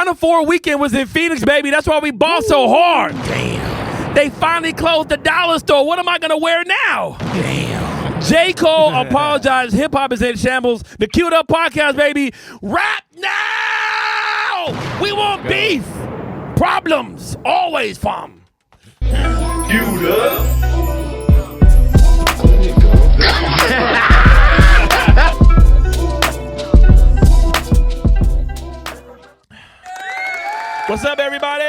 Final Four weekend was in Phoenix, baby. That's why we bought so hard. Damn. They finally closed the dollar store. What am I going to wear now? Damn. J. Cole apologized. Hip-hop is in shambles. The Queued Up podcast, baby. Rap now! We want beef. Problems. Always fun. Queued Up. What's up, everybody?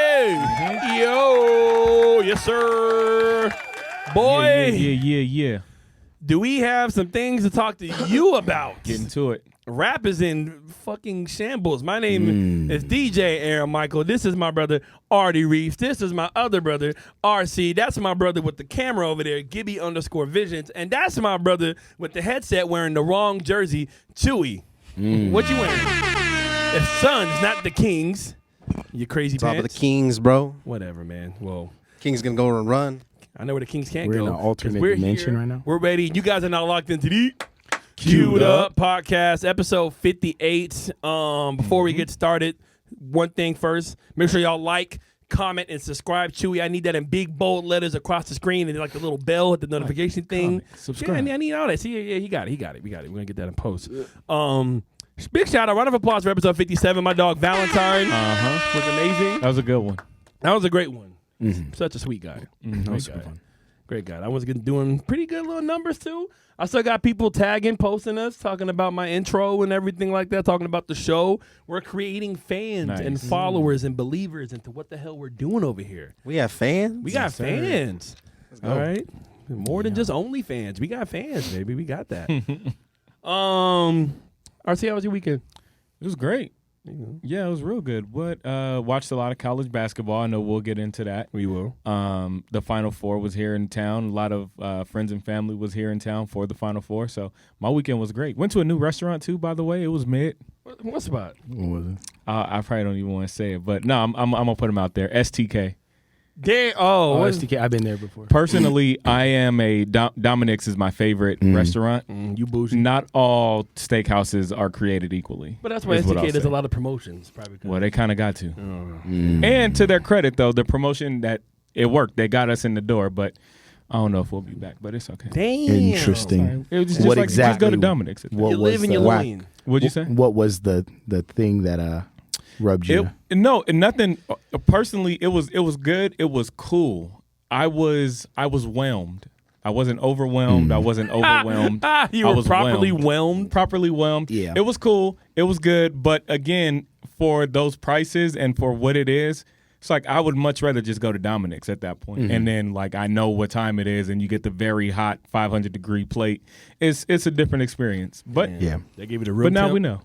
Yo, yes, sir. Boy. Yeah. Do we have some things to talk to you about? Get into it. Rap is in fucking shambles. My name is DJ Aaron Michael. This is my brother, Artie Reeves. This is my other brother, RC. That's my brother with the camera over there, Gibby_Visions. And that's my brother with the headset wearing the wrong jersey, Chewy. What you wearing? If Suns, not the Kings. You crazy Top pants? of the Kings, bro. Whatever, man. Well, Kings gonna go and run. I know where the Kings can't We're go. in an alternate dimension right now. We're ready. You guys are now locked into the Queued Up podcast, episode 58. Before we get started, one thing first. Make sure y'all like, comment, and subscribe. Chewy, I need that in big, bold letters across the screen and like the little bell at the notification thing. Subscribe. Yeah, I need all that. See, yeah, he got it. We got it. We're going to get that in post. Big shout out, round of applause for episode 57. My dog Valentine was amazing. That was a good one. That was a great one. Such a sweet guy. That was super fun. Great guy. I was doing pretty good little numbers too. I still got people tagging, posting us, talking about my intro and everything like that, talking about the show. We're creating fans and followers and believers into what the hell we're doing over here. We have fans. We got fans. All right. More than just OnlyFans. We got fans, baby. We got that. RC, how was your weekend? It was great. Yeah, it was real good. Watched a lot of college basketball. I know we'll get into that. We will. The Final Four was here in town. A lot of friends and family was here in town for the Final Four. So my weekend was great. Went to a new restaurant too, by the way. It was mid. What spot? What was it? I probably don't even want to say it, but no, I'm gonna put them out there. STK. STK. I've been there before. Personally, I am a Dominic's is my favorite restaurant. You bougie. Not all steakhouses are created equally. But that's why STK does a lot of promotions. Probably. Well, they kind of got to. And to their credit, though, the promotion that it worked, they got us in the door. But I don't know if we'll be back. But it's okay. Damn. Interesting. It was just What like exactly? just go to Dominic's. What You was live in the your whack? lane. What'd you say? What was the thing that rubbed you? Nothing. Personally, it was good. It was cool. I was whelmed. I wasn't overwhelmed. I wasn't overwhelmed. You were properly whelmed. Properly whelmed. Yeah. It was cool. It was good. But again, for those prices and for what it is, it's like I would much rather just go to Dominic's at that point. And then like I know what time it is and you get the very hot 500-degree plate. It's a different experience. But Yeah. They gave you the room. but now temp. we know.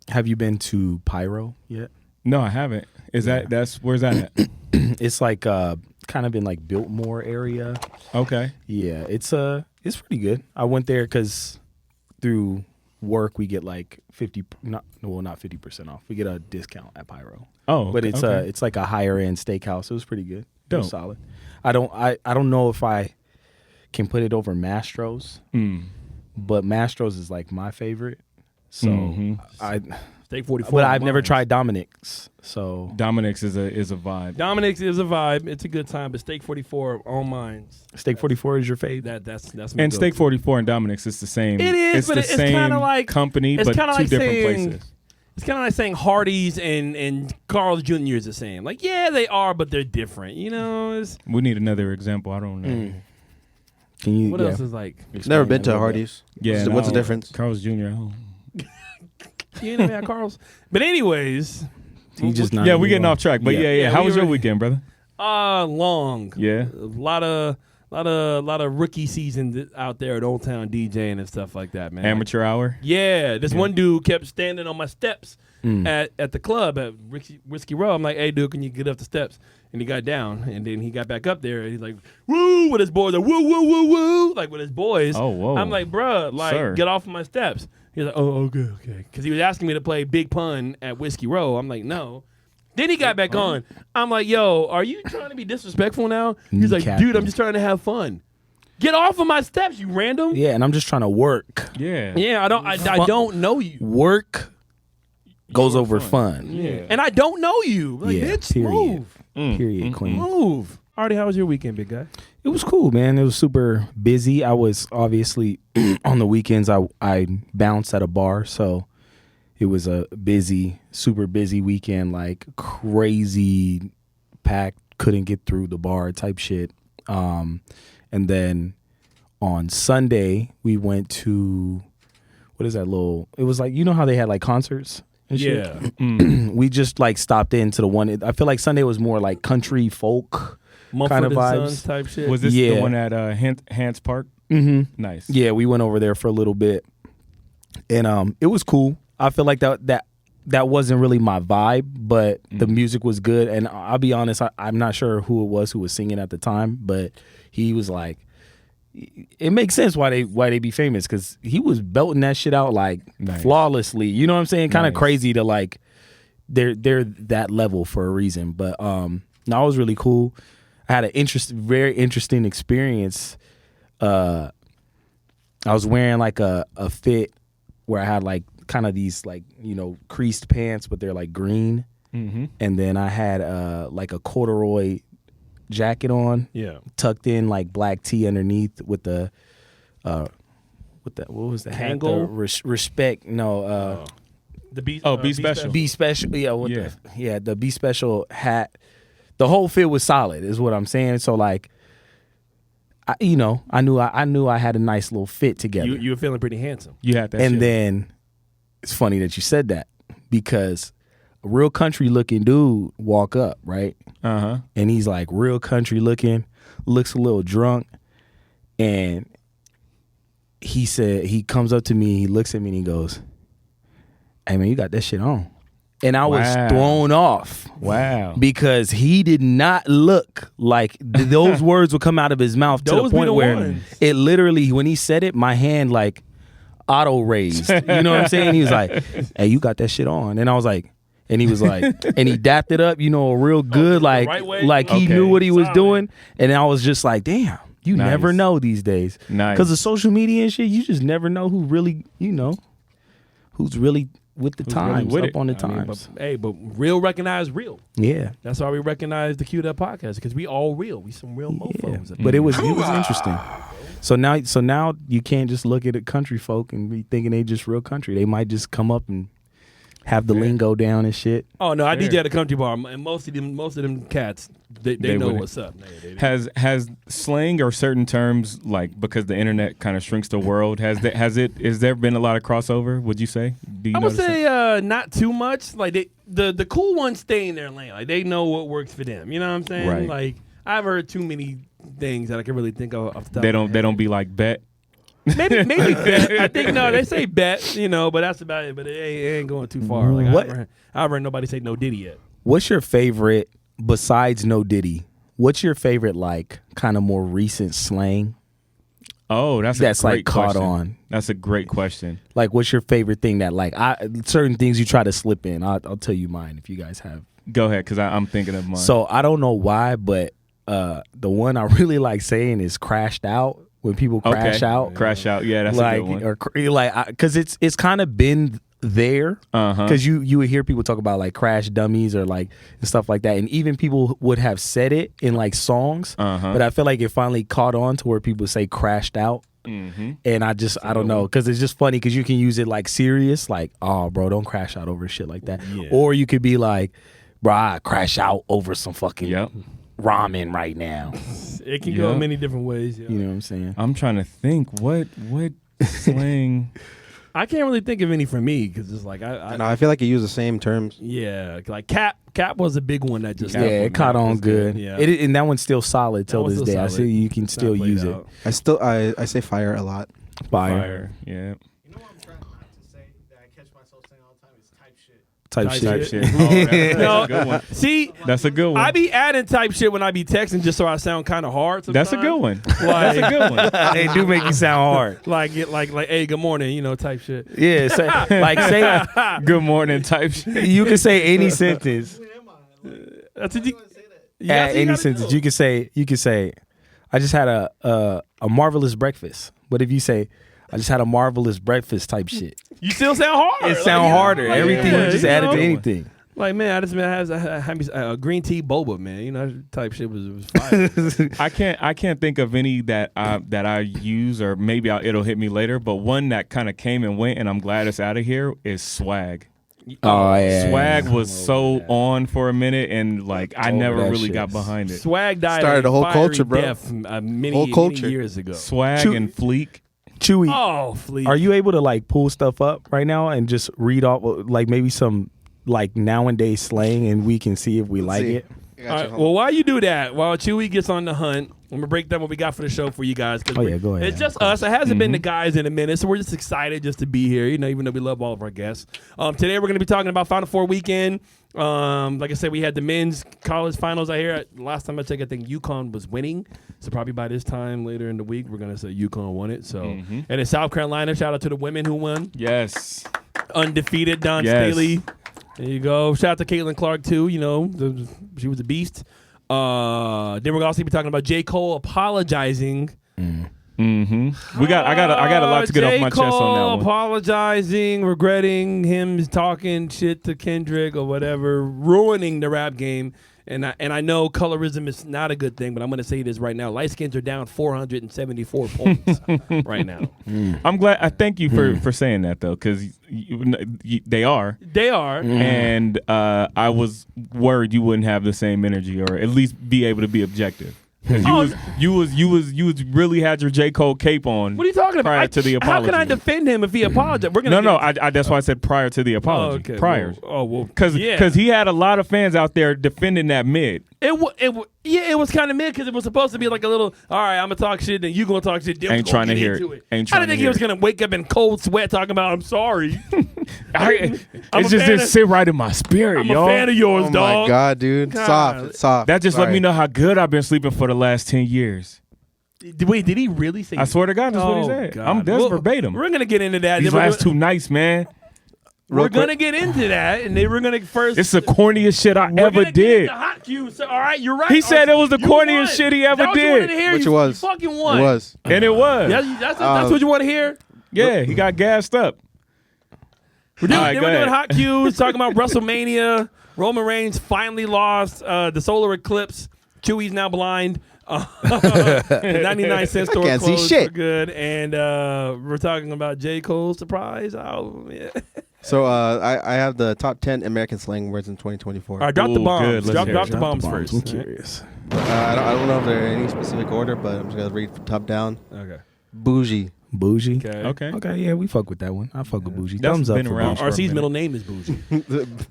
Have you been to Pyro yet? No, I haven't. Where's that at? It's like kind of in like Biltmore area. Okay. Yeah, it's pretty good. I went there because through work we get like not 50% off. We get a discount at Pyro. Oh, But okay. it's like a higher end steakhouse. It was pretty good. It was Dope. solid. I don't know if I can put it over Mastro's, but Mastro's is like my favorite. So Steak 44. but I've never tried Dominic's. So Dominic's is a vibe. Dominic's is a vibe. It's a good time, but Steak 44 on mine. Steak 44 is your fave? That's my And go-to. Steak 44 and Dominic's is the same. It is, it's but the it's same kind of like company, it's but kinda two like different saying, places. It's kind of like saying Hardee's and Carl's Jr. is the same. Like, yeah, they are, but they're different. You know, We need another example. I don't know. Can you? what else is like? Never been to Hardee's. Yeah, What's the difference? Carl's Jr. You ain't even had Carl's. But anyways, You just not Yeah, we anymore. getting off track. But yeah. How we was your were- weekend, brother? long. Yeah. A lot of rookie season out there at Old Town DJing and stuff like that, man. Amateur hour. Yeah, this one dude kept standing on my steps at the club at Whiskey Row. I'm like, hey, dude, can you get up the steps? And he got down, and then he got back up there, and he's like, woo, with his boys, like, woo, woo, woo, woo, like with his boys. Oh, whoa. I'm like, bruh, like, Sir. get off of my steps. He's like, oh, okay. Because he was asking me to play Big Pun at Whiskey Row. I'm like, no. Then he got back on. I'm like, yo, are you trying to be disrespectful now? He's like, Captain. dude, I'm just trying to have fun. Get off of my steps, you random. Yeah, and I'm just trying to work. Yeah. Yeah, I don't know you. Work goes over fun. Yeah. And I don't know you. Like, Yeah, bitch, period. move. Period, queen. Move. Artie, how was your weekend, big guy? It was cool, man. It was super busy. I was obviously on the weekends. I bounced at a bar, so it was a busy, super busy weekend. Like crazy packed, couldn't get through the bar type shit. And then on Sunday we went to what is that little? It was like, you know how they had like concerts and shit. Yeah. We just like stopped into the one. I feel like Sunday was more like country folk. Mumford Kind of and vibes. Sons type shit. Was this Yeah. the one at Hants Park? Mm-hmm. Nice. Yeah, we went over there for a little bit, and it was cool. I feel like that wasn't really my vibe, but the music was good. And I'll be honest, I'm not sure who it was who was singing at the time, but he was like, it makes sense why they be famous, because he was belting that shit out like flawlessly. You know what I'm saying? Kind of crazy to like they're that level for a reason. But no, it was really cool. I had a very interesting experience. I was wearing like a fit where I had like kind of these like, you know, creased pants, but they're like green. Mm-hmm. And then I had like a corduroy jacket on, tucked in like black tee underneath with the what was the hat? Kangol? Respect. No. The B. Be Special. Be Special. Yeah. The Be Special hat. The whole fit was solid, is what I'm saying. So like, I knew I had a nice little fit together. You were feeling pretty handsome. You had that. And shit. then it's funny that you said that, because a real country looking dude walk up, right? And he's like real country looking, looks a little drunk, and he comes up to me, he looks at me and he goes, "Hey man, you got that shit on." And I was thrown off. Wow. Because he did not look like those words would come out of his mouth to the point where it literally, when he said it, my hand like auto raised. You know what I'm saying? He was like, "Hey, you got that shit on." And I was like, and he was like, and he dapped it up, you know, real good, like, right way? like he knew what he was doing. And I was just like, damn, you Nice. never know these days. Nice. Because of social media and shit, you just never know who really, you know, who's really with the times, with up it. on the I mean, times. but real recognize real. Yeah. That's why we recognize the Q'd Up podcast, because we all real. We some real mofos. But it was interesting. So now you can't just look at a country folk and be thinking they just real country. They might just come up and have the lingo down and shit. Oh no, I DJ at a country bar, and most of them cats, they know wouldn't. what's up. Has slang or certain terms, like, because the internet kind of shrinks the world, has there been a lot of crossover, would you say? Do you I would notice say that? not too much. Like the cool ones stay in their lane. Like they know what works for them. You know what I'm saying? Right. Like I've heard too many things that I can really think of off the top They of my don't head. be like bet. Maybe bet. I think no, they say bet, you know, but that's about it. But it ain't going too far. Like What? I haven't heard nobody say no Diddy yet. What's your favorite, besides No Diddy, what's your favorite, like, kind of more recent slang Oh, that's that's a great like caught question. on? That's a great question. Like, what's your favorite thing that, like, certain things you try to slip in? I'll tell you mine if you guys have. Go ahead, because I'm thinking of mine. So I don't know why, but the one I really like saying is crashed out. When people crash out, Crash out. Yeah, that's like, a good one. or like, because it's kind of been there. Because you would hear people talk about like crash dummies or like and stuff like that, and even people would have said it in like songs. But I feel like it finally caught on to where people say crashed out. And I don't know, because it's just funny because you can use it like serious, like, oh bro, don't crash out over shit like that. Or you could be like, bro, I crash out over some fucking ramen right now. It can go in many different ways. Yeah. You know what I'm saying? I'm trying to think what slang. I can't really think of any for me because it's like I I feel like you use the same terms. yeah, like cap was a big one that just It caught on good. Yeah, And that one's still solid till one's this still day. I solid. see you can still Not played use out. I say fire a lot. it. Fire. Yeah. You know what I'm trying not to say that I catch myself saying all the time is type shit. Type Type shit. shit. Oh, that's No, a good one. See, That's a good one. I be adding type shit when I be texting just so I sound kind of hard. Sometimes. That's a good one. Like, That's a good one. They do make you sound hard. like hey, good morning, you know, type shit. Yeah, say Good morning type shit. you can say any sentence. That's what you. At any sentence, you can say, I just had a marvelous breakfast. But if you say, I just had a marvelous breakfast type shit. You still sound hard. It sound harder. like, Everything yeah, was just you added know? to anything. Like, man, I just had me a green tea boba, man. You know, that type shit was fire. I can't think of any that I use, or maybe it'll hit me later. But one that kind of came and went, and I'm glad it's out of here, is swag. Oh yeah. Swag was so on for a minute, and like I never that really shit. got behind it. Swag died Started a a whole fiery culture, bro. death, many Whole culture. years ago. Swag and Fleek. Chewy. Oh, Fleet. Are you able to like pull stuff up right now and just read off like maybe some like nowadays slang, and we can see if we like it? All right, well, while you do that, while Chewy gets on the hunt, I'm gonna break down what we got for the show for you guys. Oh yeah, go ahead. It's just us. It hasn't been the guys in a minute, so we're just excited just to be here. You know, even though we love all of our guests. Today we're gonna be talking about Final Four weekend. Like I said, we had the men's college finals out here. Last time I checked, I think UConn was winning. So probably by this time later in the week, we're gonna say UConn won it. So and in South Carolina, shout out to the women who won. Yes. Undefeated Don Yes. Staley. There you go. Shout out to Caitlin Clark too. You know, she was a beast. Then we're gonna also be talking about J. Cole apologizing. I got a lot to get off my chest on that Cole one. apologizing, regretting him talking shit to Kendrick or whatever, ruining the rap game. And I know colorism is not a good thing, but I'm going to say this right now. Light skins are down 474 points right now. I'm glad. I thank you for saying that though, because they are. They are. And I was worried you wouldn't have the same energy, or at least be able to be objective. 'Cause you was really had your J. Cole cape on. What are you talking about? Prior to the How can I apology. defend him if he apologized? We're gonna No, that's why I said prior to the apology. okay. Prior. Well, Because he had a lot of fans out there defending that mid. It was kind of mid because it was supposed to be like a little, all right, I'm going to talk shit, then you going to talk shit. Then Ain't we gonna trying to get hear into it. Ain't I trying didn't to think he hear was it. going to wake up in cold sweat talking about, I'm sorry. It a just fan didn't of- sit right in my spirit, I'm y'all. a fan of yours, Oh dog. my God, dude. God. Soft. It's soft. That just let Sorry. me know how good I've been sleeping for the last 10 years. Wait, did he really say I swear to God, that's what he Oh, said. God. That's Well, verbatim. We're going to get into that. These Then we're last gonna- 2 nights, man. We're Real going to quick. get into that, and then we're going to first. It's the corniest shit I we're ever gonna get did. into hot cues. So, all right, you're right. He said it was the You corniest won. shit he Is ever that what you wanted did. to hear? Which You, it was. You fucking won. It was. And it was. That's what you want to hear? Yeah, he got gassed up. We're doing, All right, then go we're doing ahead. hot cues, talking about WrestleMania. Roman Reigns finally lost the Solar Eclipse. Chewie's now blind. 99 cent store can't see closed shit. for good. And we're talking about J. Cole's surprise album. Yeah. So I have the top 10 American slang words in 2024. All right, drop the Ooh, bombs. good. Let's Drop hear drop it. the bombs I'm first. curious. I don't know if they're in any specific order, but I'm just going to read from top down. Okay. Bougie. Bougie. Okay. Okay. Yeah, we fuck with that one. I fuck with bougie. That's Thumbs up been for around bougie. for a RC's minute. middle name is Bougie.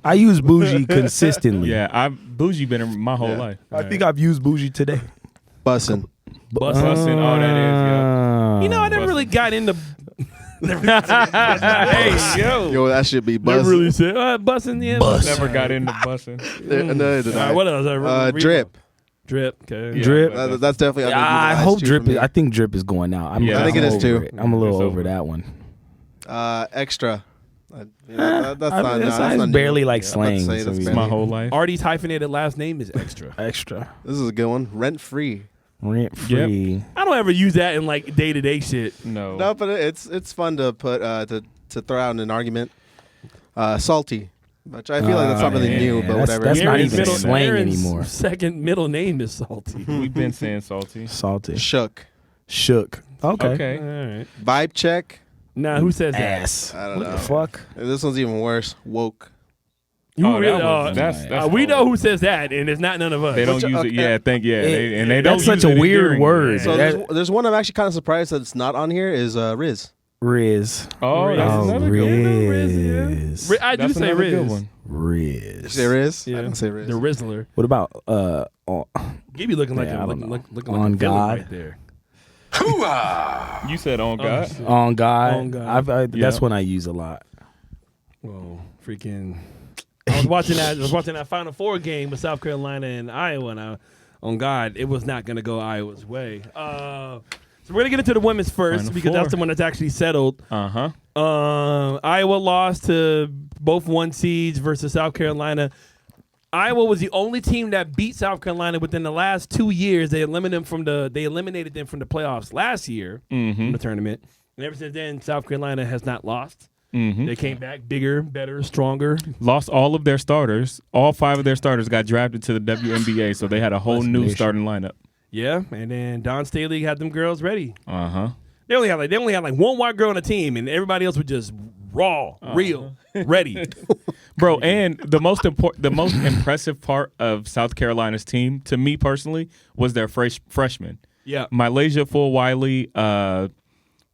I use bougie consistently. Yeah, Bougie been in my whole Yeah. life. I think I've used bougie today. Bussin'. Bussin', oh, that is, You know, I never really got into. Hey, yo. Yo, that should be Never bussin'. really said bussing. Yeah, Never got into bussing. No, did All I? right, what else? Drip. Drip. Okay. Yeah, Drip. but That's definitely I underutilized hope too drip for is. me. I think drip is going out. Yeah, I think it is over too. it. I'm a little It's over over. that one. Extra. That's not. It's that's not barely new. like Yeah, slang. I'm about to say so that's we- It's my whole life. Artie's hyphenated last name is Extra. Extra. This is a good one. Rent free. Rent free. I don't ever use that in like day to day shit. No. No, but it's fun to put to throw out in an argument. Salty, which I feel like that's not really yeah, new, yeah, but that's- whatever. that's not Aaron's even middle- slang Aaron's anymore. Second middle name is Salty. We've been saying salty. Salty. Shook. Shook. Okay. Okay. All right. Vibe check. Now who says that? Ass. I don't What know. the fuck? This one's even worse. Woke. You Oh, really? that was- Oh, that's we hard. know who says that, and it's not none of us. They don't Which- use it. okay. Yeah, they don't. That's such use a it weird endearingly. word. So That- there's one I'm actually kind of surprised that it's not on here. Is Riz. Riz. Oh, that's Oh, another good one. Riz. I do That's say another Riz. good one. Did you Riz. say Riz? Yeah. I didn't say Riz. The Rizzler. What about Gibby looking like Yeah, I a don't looking, know. looking On like a villain God. right there. You said on God. on God? On God. That's Yeah. one I use a lot. Well, freaking. I was watching that Final Four game with South Carolina and Iowa, and on God, it was not going to go Iowa's way. So we're gonna get into the women's first Final because that's Four. the one that's actually settled. Uh-huh. Iowa lost to both 1 seeds versus South Carolina. Iowa was the only team that beat South Carolina within the last 2 years. They eliminated them from the playoffs last year from the tournament. And ever since then, South Carolina has not lost. Mm-hmm. They came back bigger, better, stronger. Lost all of their starters. All 5 of their starters got drafted to the WNBA, so they had a whole new starting lineup. Yeah, and then Don Staley had them girls ready. Uh-huh. They only had like one white girl on the team, and everybody else was just raw, real, ready. Bro, and the most impressive part of South Carolina's team, to me personally, was their freshmen. Yeah. Malaysia Full-Wiley,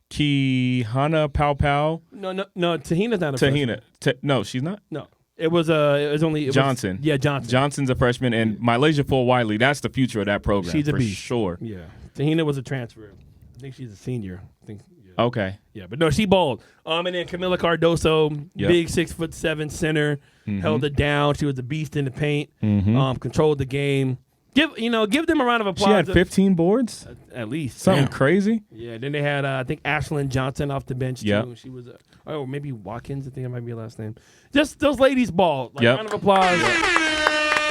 Kihana Pau. No, Tahina's not a freshman. No, she's not. No. It was Johnson. Johnson. Johnson's a freshman, and Malaysia Full-Wiley, that's the future of that program. She's a for beast. sure. Yeah. Tahina was a transfer. I think she's a senior. Yeah. Okay. Yeah, but no, she balled. And then Camila Cardoso, Yep. big 6'7" center, held it down. She was a beast in the paint. Controlled the game. Give them a round of applause. She had 15 boards? At least. Something Damn. crazy? Yeah, then they had, I think, Ashlyn Johnson off the bench, Yep. too. She was, maybe Watkins, I think that might be her last name. Just those ladies balled. Like, Yep. round of applause.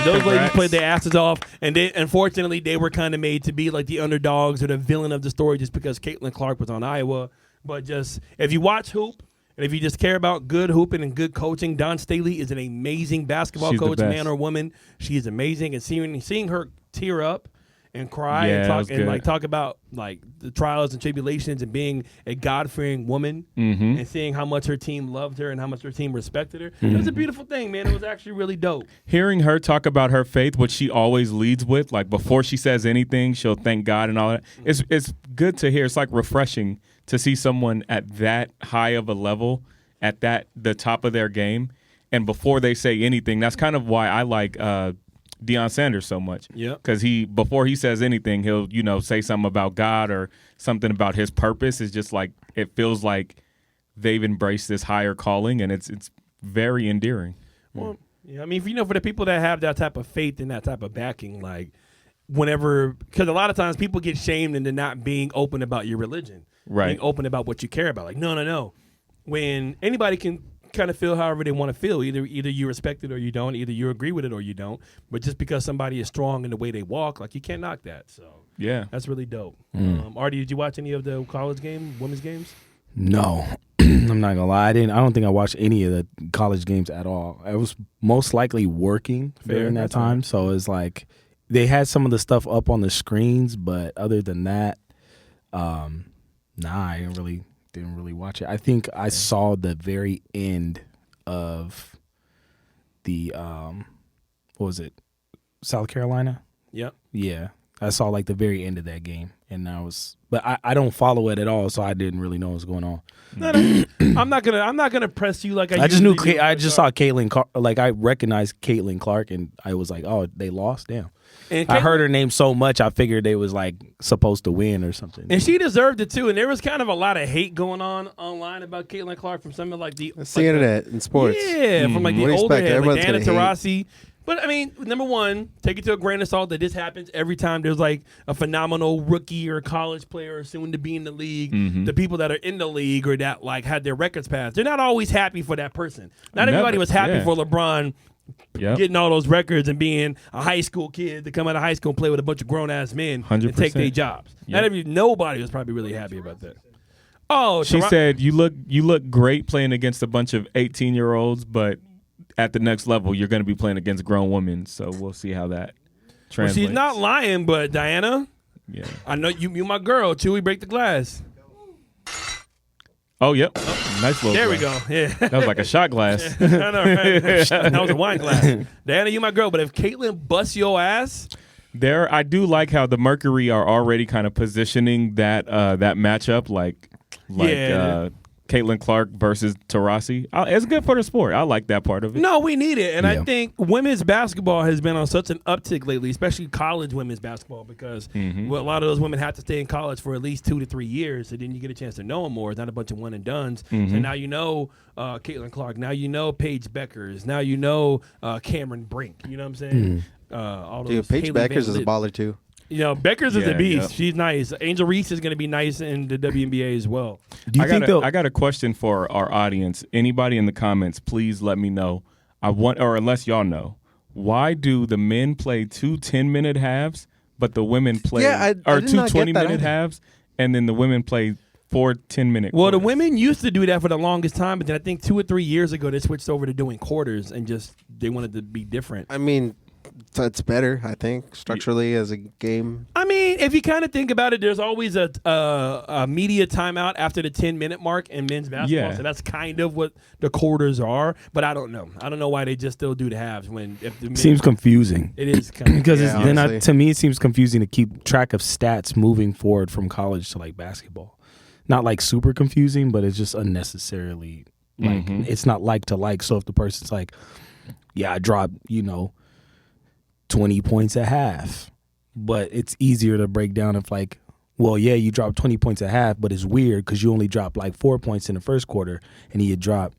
Those ladies Congrats. played their asses off, and unfortunately, they were kind of made to be like the underdogs or the villain of the story just because Caitlin Clark was on Iowa. But just, if you watch hoop, and if you just care about good hooping and good coaching, Don Staley is an amazing basketball She's the coach, best. man or woman. She is amazing, and seeing her tear up and cry Yeah, and that talk was and good. like talk about like the trials and tribulations and being a God-fearing woman Mm-hmm. and seeing how much her team loved her and how much her team respected her. It was a beautiful thing, man. It was actually really dope. Hearing her talk about her faith, which she always leads with, like before she says anything, she'll thank God and all that. It's good to hear. It's like refreshing to see someone at that high of a level, at the top of their game, and before they say anything. That's kind of why I like Deion Sanders so much. Yeah. Because before he says anything, he'll say something about God or something about his purpose. It's just like it feels like they've embraced this higher calling, and it's very endearing. Well, yeah, I mean, for the people that have that type of faith and that type of backing, like because a lot of times people get shamed into not being open about your religion, Right. Being open about what you care about. Like, no. When anybody can kind of feel however they want to feel, either you respect it or you don't, either you agree with it or you don't. But just because somebody is strong in the way they walk, like you can't knock that. So Yeah. that's really dope. Artie, did you watch any of the college women's games? No, I'm not gonna lie. I don't think I watched any of the college games at all. I was most likely working during that That's all time, right. so it's like they had some of the stuff up on the screens, but other than that, I didn't really watch it. I think I saw the very end of the what was it, South Carolina? Yep. Yeah, I saw like the very end of that game, and but I don't follow it at all, so I didn't really know what was going on. No, I'm not gonna press you like I just knew. usually do. I just saw Caitlin. Like I recognized Caitlin Clark, and I was like, "Oh, they lost." Damn. And I Caitlin- heard her name so much, I figured they was like supposed to win or something. And she deserved it too. And there was kind of a lot of hate going on online about Caitlin Clark from some of like the It's the internet in sports. Yeah, from like the What do you older expect? heads, like Everyone's Diana gonna Taurasi. But I mean, number one, take it to a grain of salt that this happens every time there's like a phenomenal rookie or college player soon to be in the league. The people that are in the league or that like had their records passed, they're not always happy for that person. Not Never. everybody was happy Yeah. for LeBron Yep. getting all those records and being a high school kid to come out of high school and play with a bunch of grown ass men and 100%. take their jobs. Nobody was probably really happy about that. Oh, She said, "You look great playing against a bunch of 18-year-olds, but at the next level, you're going to be playing against grown women. So we'll see how that well, translates." she's not lying, but Diana, Yeah. I know you my girl. Till we break the glass. Oh, yep. Nice little. There we glass. go. Yeah. That was like a shot glass. I know, right? That was a wine glass. Diana, you my girl, but if Caitlin busts your ass, I do like how the Mercury are already kind of positioning that matchup, like Yeah. Caitlin Clark versus Taurasi. It's good for the sport. I like that part of it. no, we need it. And I Yeah. think women's basketball has been on such an uptick lately, especially college women's basketball, because well, a lot of those women have to stay in college for at least 2 to 3 years, so then you get a chance to know them more. It's not a bunch of one and dones. So now you know Caitlin Clark. Now you know Paige Beckers. Now you know Cameron Brink. You know what I'm saying? All those Dude, Paige Haley Beckers Van is a Lith. baller too. You know, Beckers is Yeah, a beast. yeah. She's nice. Angel Reese is going to be nice in the WNBA as well. Do you think I got a question for our audience. Anybody in the comments, please let me know. Or unless y'all know, why do the men play 2 10-minute halves, but the women play Yeah, I or did 2 not get that 20-minute either. halves, and then the women play 4 10-minute. Well, the quarters. women used to do that for the longest time, but then I think 2 or 3 years ago they switched over to doing quarters and just they wanted to be different. I mean, it's better, I think, structurally as a game. I mean, if you kind of think about it, there's always a media timeout after the 10-minute mark in men's basketball. Yeah. So that's kind of what the quarters are. But I don't know. I don't know why they just still do the halves when if the Seems confusing. It is kind of Because Yeah, then honestly. to me it seems confusing to keep track of stats moving forward from college to like basketball. Not like super confusing, but it's just unnecessarily like it's not like to like. So if the person's like, yeah, I dropped 20 points at half, but it's easier to break down if like, well, yeah, you dropped 20 points at half, but it's weird because you only dropped like 4 points in the first quarter and you dropped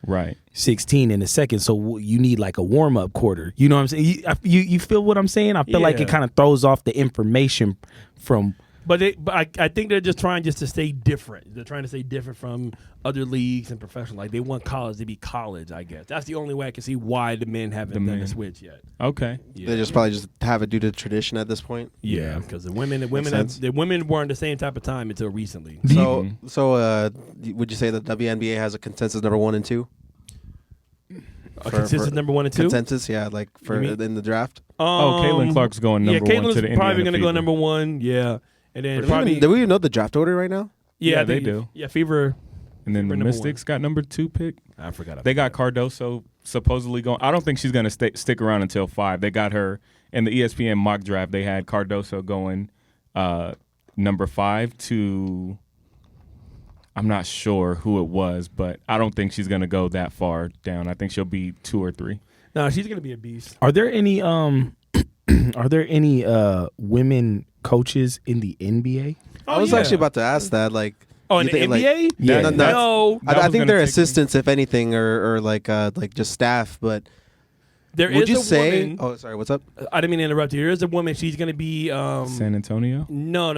right 16 in the second, so you need like a warm-up quarter. You know what I'm saying? You feel what I'm saying? I feel like it Yeah. kind of throws off the information from But I think they're just trying to stay different. They're trying to stay different from other leagues and professional. Like they want college to be college, I guess. That's the only way I can see why the men haven't done men. the switch yet. Okay. Yeah. They just probably just have it due to tradition at this point. Yeah, because the women sense. were in the same type of time until recently. So would you say that WNBA has a consensus number 1 and 2? A consistent number 1 and 2. Consensus, yeah, like for You mean- in the draft. Caitlin Clark's going number one Caitlin's to the probably Indiana going to go Fever. number 1. Yeah, and then Do probably we even know the draft order right now? Yeah, I think- they do. Yeah, Fever. And then Fever the number Mystics got number 2 pick. I forgot. They got Cardoso supposedly going. I don't think she's going to stick around until 5. They got her in the ESPN mock draft. They had Cardoso going number 5 to. I'm not sure who it was, but I don't think she's going to go that far down. I think she'll be 2 or 3. No, she's going to be a beast. Are there any women coaches in the NBA? I was actually about to ask that. Like, Oh, in you the think, like- NBA? Yeah. No, No, That I was think gonna they're take me- assistants, if anything, or like just staff. But there would is you a say? woman. Oh, sorry. What's up? I didn't mean to interrupt you. There is a woman. She's going to be. San Antonio. No,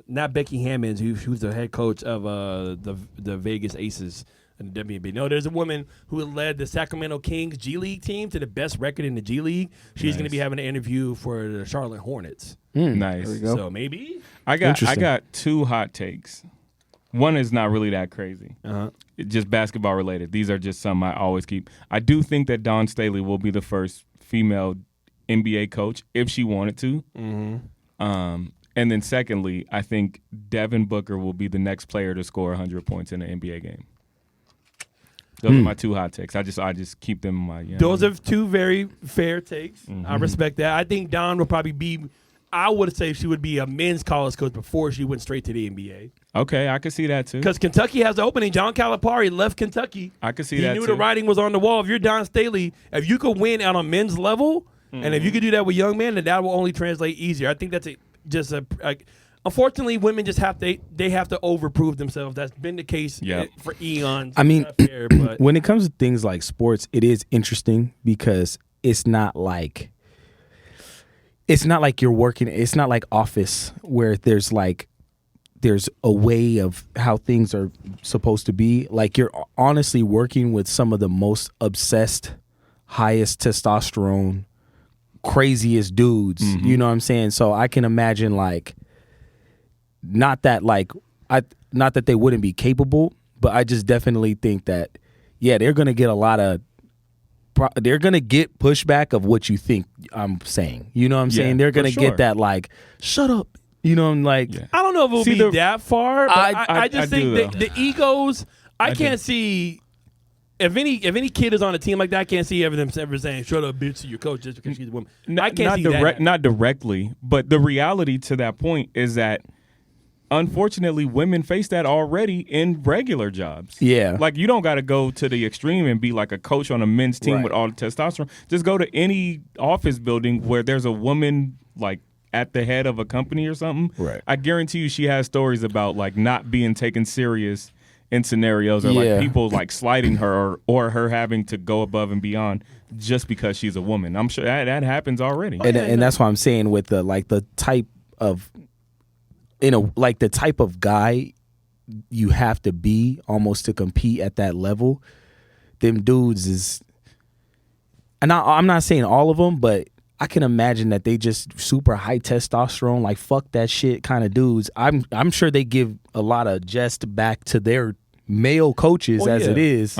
not Becky Hammond, who's the head coach of the Vegas Aces in the WNBA. No, there's a woman who led the Sacramento Kings G League team to the best record in the G League. She's going to be having an interview for the Charlotte Hornets. Nice. There you go. So maybe. I Interesting. got 2 hot takes. One is not really that crazy. It's just basketball related. These are just some I always keep. I do think that Dawn Staley will be the first female NBA coach if she wanted to. And then secondly, I think Devin Booker will be the next player to score 100 points in an NBA game. Those are my 2 hot takes. I just keep them in my. Those are 2 very fair takes. I respect that. I think Dawn will probably be. I would say she would be a men's college coach before she went straight to the NBA. Okay, I could see that too. Because Kentucky has the opening. John Calipari left Kentucky. I could see He that knew too. the writing was on the wall. If you're Don Staley, if you could win on a men's level, and if you could do that with young men, then that will only translate easier. I think that's unfortunately, women just have to overprove themselves. That's been the case for eons. I mean, It's not fair, but when it comes to things like sports, it is interesting because it's not like you're working. It's not like Office where there's a way of how things are supposed to be. Like you're honestly working with some of the most obsessed, highest testosterone, craziest dudes. You know what I'm saying? So I can imagine not that they wouldn't be capable, but I just definitely think that they're gonna get they're gonna get pushback of what you think I'm saying. You know what I'm saying? They're gonna get that shut up. You know, I'm like, I don't know if it'll be that far. But I just I think do, that the egos. I can't see if any kid is on a team like that. I can't see them ever saying "shut up, bitch" to your coach just because she's a woman. I can't see that. Not directly, but the reality to that point is that unfortunately women face that already in regular jobs. Yeah. Like you don't got to go to the extreme and be like a coach on a men's team Right. with all the testosterone. Just go to any office building where there's a woman like at the head of a company or something. Right. I guarantee you she has stories about like not being taken serious in scenarios or Yeah. like people like slighting her or her having to go above and beyond just because she's a woman. I'm sure that happens already. and that's why I'm saying with the type of the type of guy you have to be almost to compete at that level. Them dudes is, and I'm not saying all of them, but I can imagine that they just super high testosterone, like fuck that shit kind of dudes. I'm sure they give a lot of jest back to their male coaches as it is.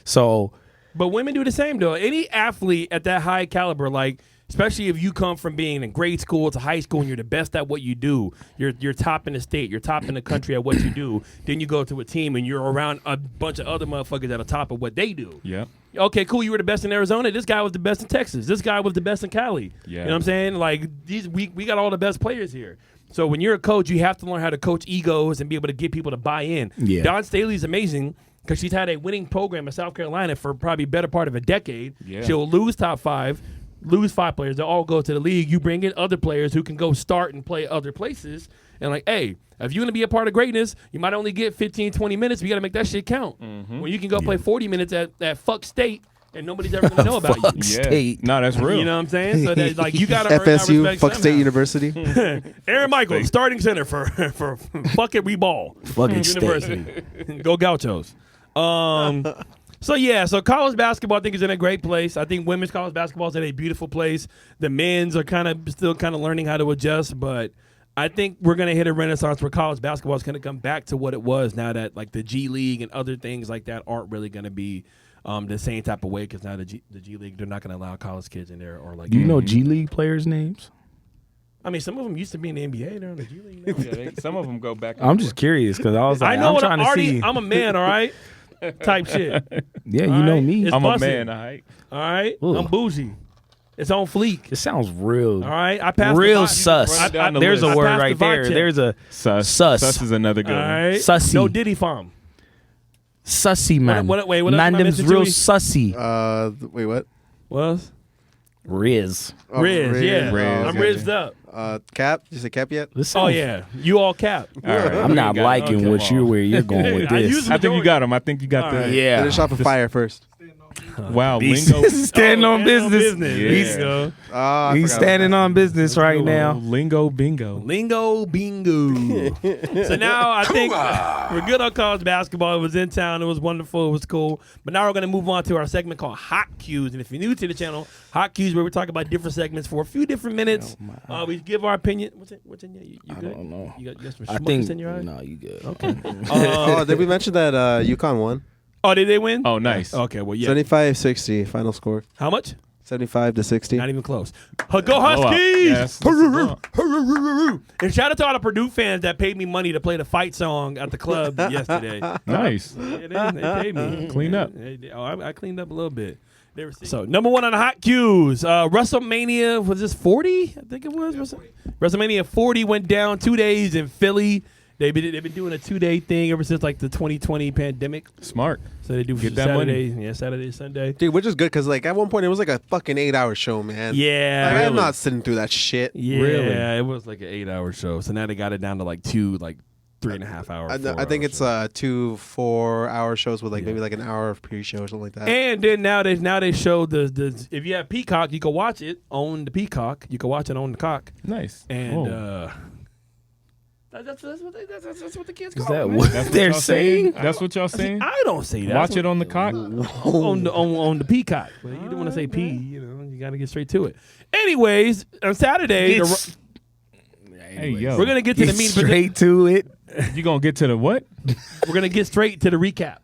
So, but women do the same though. Any athlete at that high caliber, like especially if you come from being in grade school to high school and you're the best at what you do, you're top in the state, you're top in the country at what you do. Then you go to a team and you're around a bunch of other motherfuckers that are top of what they do. Yeah. Okay, cool. You were the best in Arizona. This guy was the best in Texas. This guy was the best in Cali. Yeah. You know what I'm saying? Like we got all the best players here. So when you're a coach, you have to learn how to coach egos and be able to get people to buy in. Yeah. Dawn Staley's amazing because she's had a winning program in South Carolina for probably better part of a decade. Yeah. She'll lose top five, lose 5 players. They'll all go to the league. You bring in other players who can go start and play other places. And like, hey, if you're going to be a part of greatness, you might only get 15, 20 minutes. But you got to make that shit count. When you can go play 40 minutes at fuck state and nobody's ever going to know about you. Yeah. State. No, that's real. You know what I'm saying? So that, like, you got to earn that FSU, respect fuck State somehow. University. Aaron Michaels, starting center for fucking we ball. Fucking State. University. Go Gauchos. So college basketball I think is in a great place. I think women's college basketball is in a beautiful place. The men's are still learning how to adjust, but I think we're going to hit a renaissance where college basketball is going to come back to what it was now that like the G League and other things like that aren't really going to be the same type of way because now the G League, they're not going to allow college kids in there or like. Do you know G League players' names? I mean, some of them used to be in the NBA. They're in the G League now. Yeah, some of them go back. I'm just curious because I was like, I know I'm what trying to see. I'm a man, all right? Type shit. Yeah, you All know right? me. It's I'm a busted. man, all right? All right? Ugh. I'm bougie. It's on fleek. It sounds real. All right? I passed Real the sus. Run it down the There's list. a word passed right the vibe there. check. There's a Sus. Sus. Sus is another good All one. right? Sussy. No Diddy farm. sussy man. What else am I man, them's missing, real Chewy? sussy. Wait, what? What else? Riz. Oh, Riz, yeah. Riz, I'm yeah. rizzed up. Cap? Did you say Cap yet? This Oh, sounds- yeah. You all cap. All right. I'm not You got it. liking Okay, what come on. where you're going with I this. usually- I think you got him. I think you got All the. right. Yeah. Finish off a fire first. Wow, He's lingo. standing on business. Yeah. He's, Bingo. he's standing on business right now. Lingo bingo. Lingo bingo. So now I think we're good on college basketball. It was in town. It was wonderful. It was cool. But now we're going to move on to our segment called Hot Cues. And if you're new to the channel, Hot Cues, where we talk about different segments for a few different minutes. We give our opinion. What's in your? You good? I don't know. You got some I schmucks think in your eye? no, you good. Okay. Oh, did we mention that UConn won? Oh, did they win? Oh, nice. Okay. Well, yeah. 75-60 final score. How much? 75-60. Not even close. Go Blowout. Huskies! Yes. And shout out to all the Purdue fans that paid me money to play the fight song at the club yesterday. Nice. Yeah, they paid me. Clean up. I cleaned up a little bit. So, number one on the hot cues. WrestleMania, was this 40? I think it was. WrestleMania 40 went down 2 days in Philly. They've been doing a 2-day thing ever since like the 2020 pandemic. Smart. So they do Get that Saturday, money. Saturday, Sunday. Dude, which is good because like at one point it was like a fucking 8-hour show, man. Yeah. Like, I'm really. not sitting through that shit. Yeah, Really? it was like an 8-hour show. So now they got it down to like 3.5 hours. I think it's 2 4-hour shows with like maybe like an hour of pre-show or something like that. And then now they show the if you have Peacock, you can watch it on the Peacock. You can watch it on the cock. Nice. And Whoa. That's what the kids Is call that it, man. what That's what they're y'all saying? That's what y'all saying? I don't say that. Watch it on the cock. on the Peacock. But you don't want to say P. You got to get straight to it. Anyways, on Saturday, Hey, yo. we're gonna get to the Get meat. straight to it. You gonna get to the what? We're gonna get straight to the recap.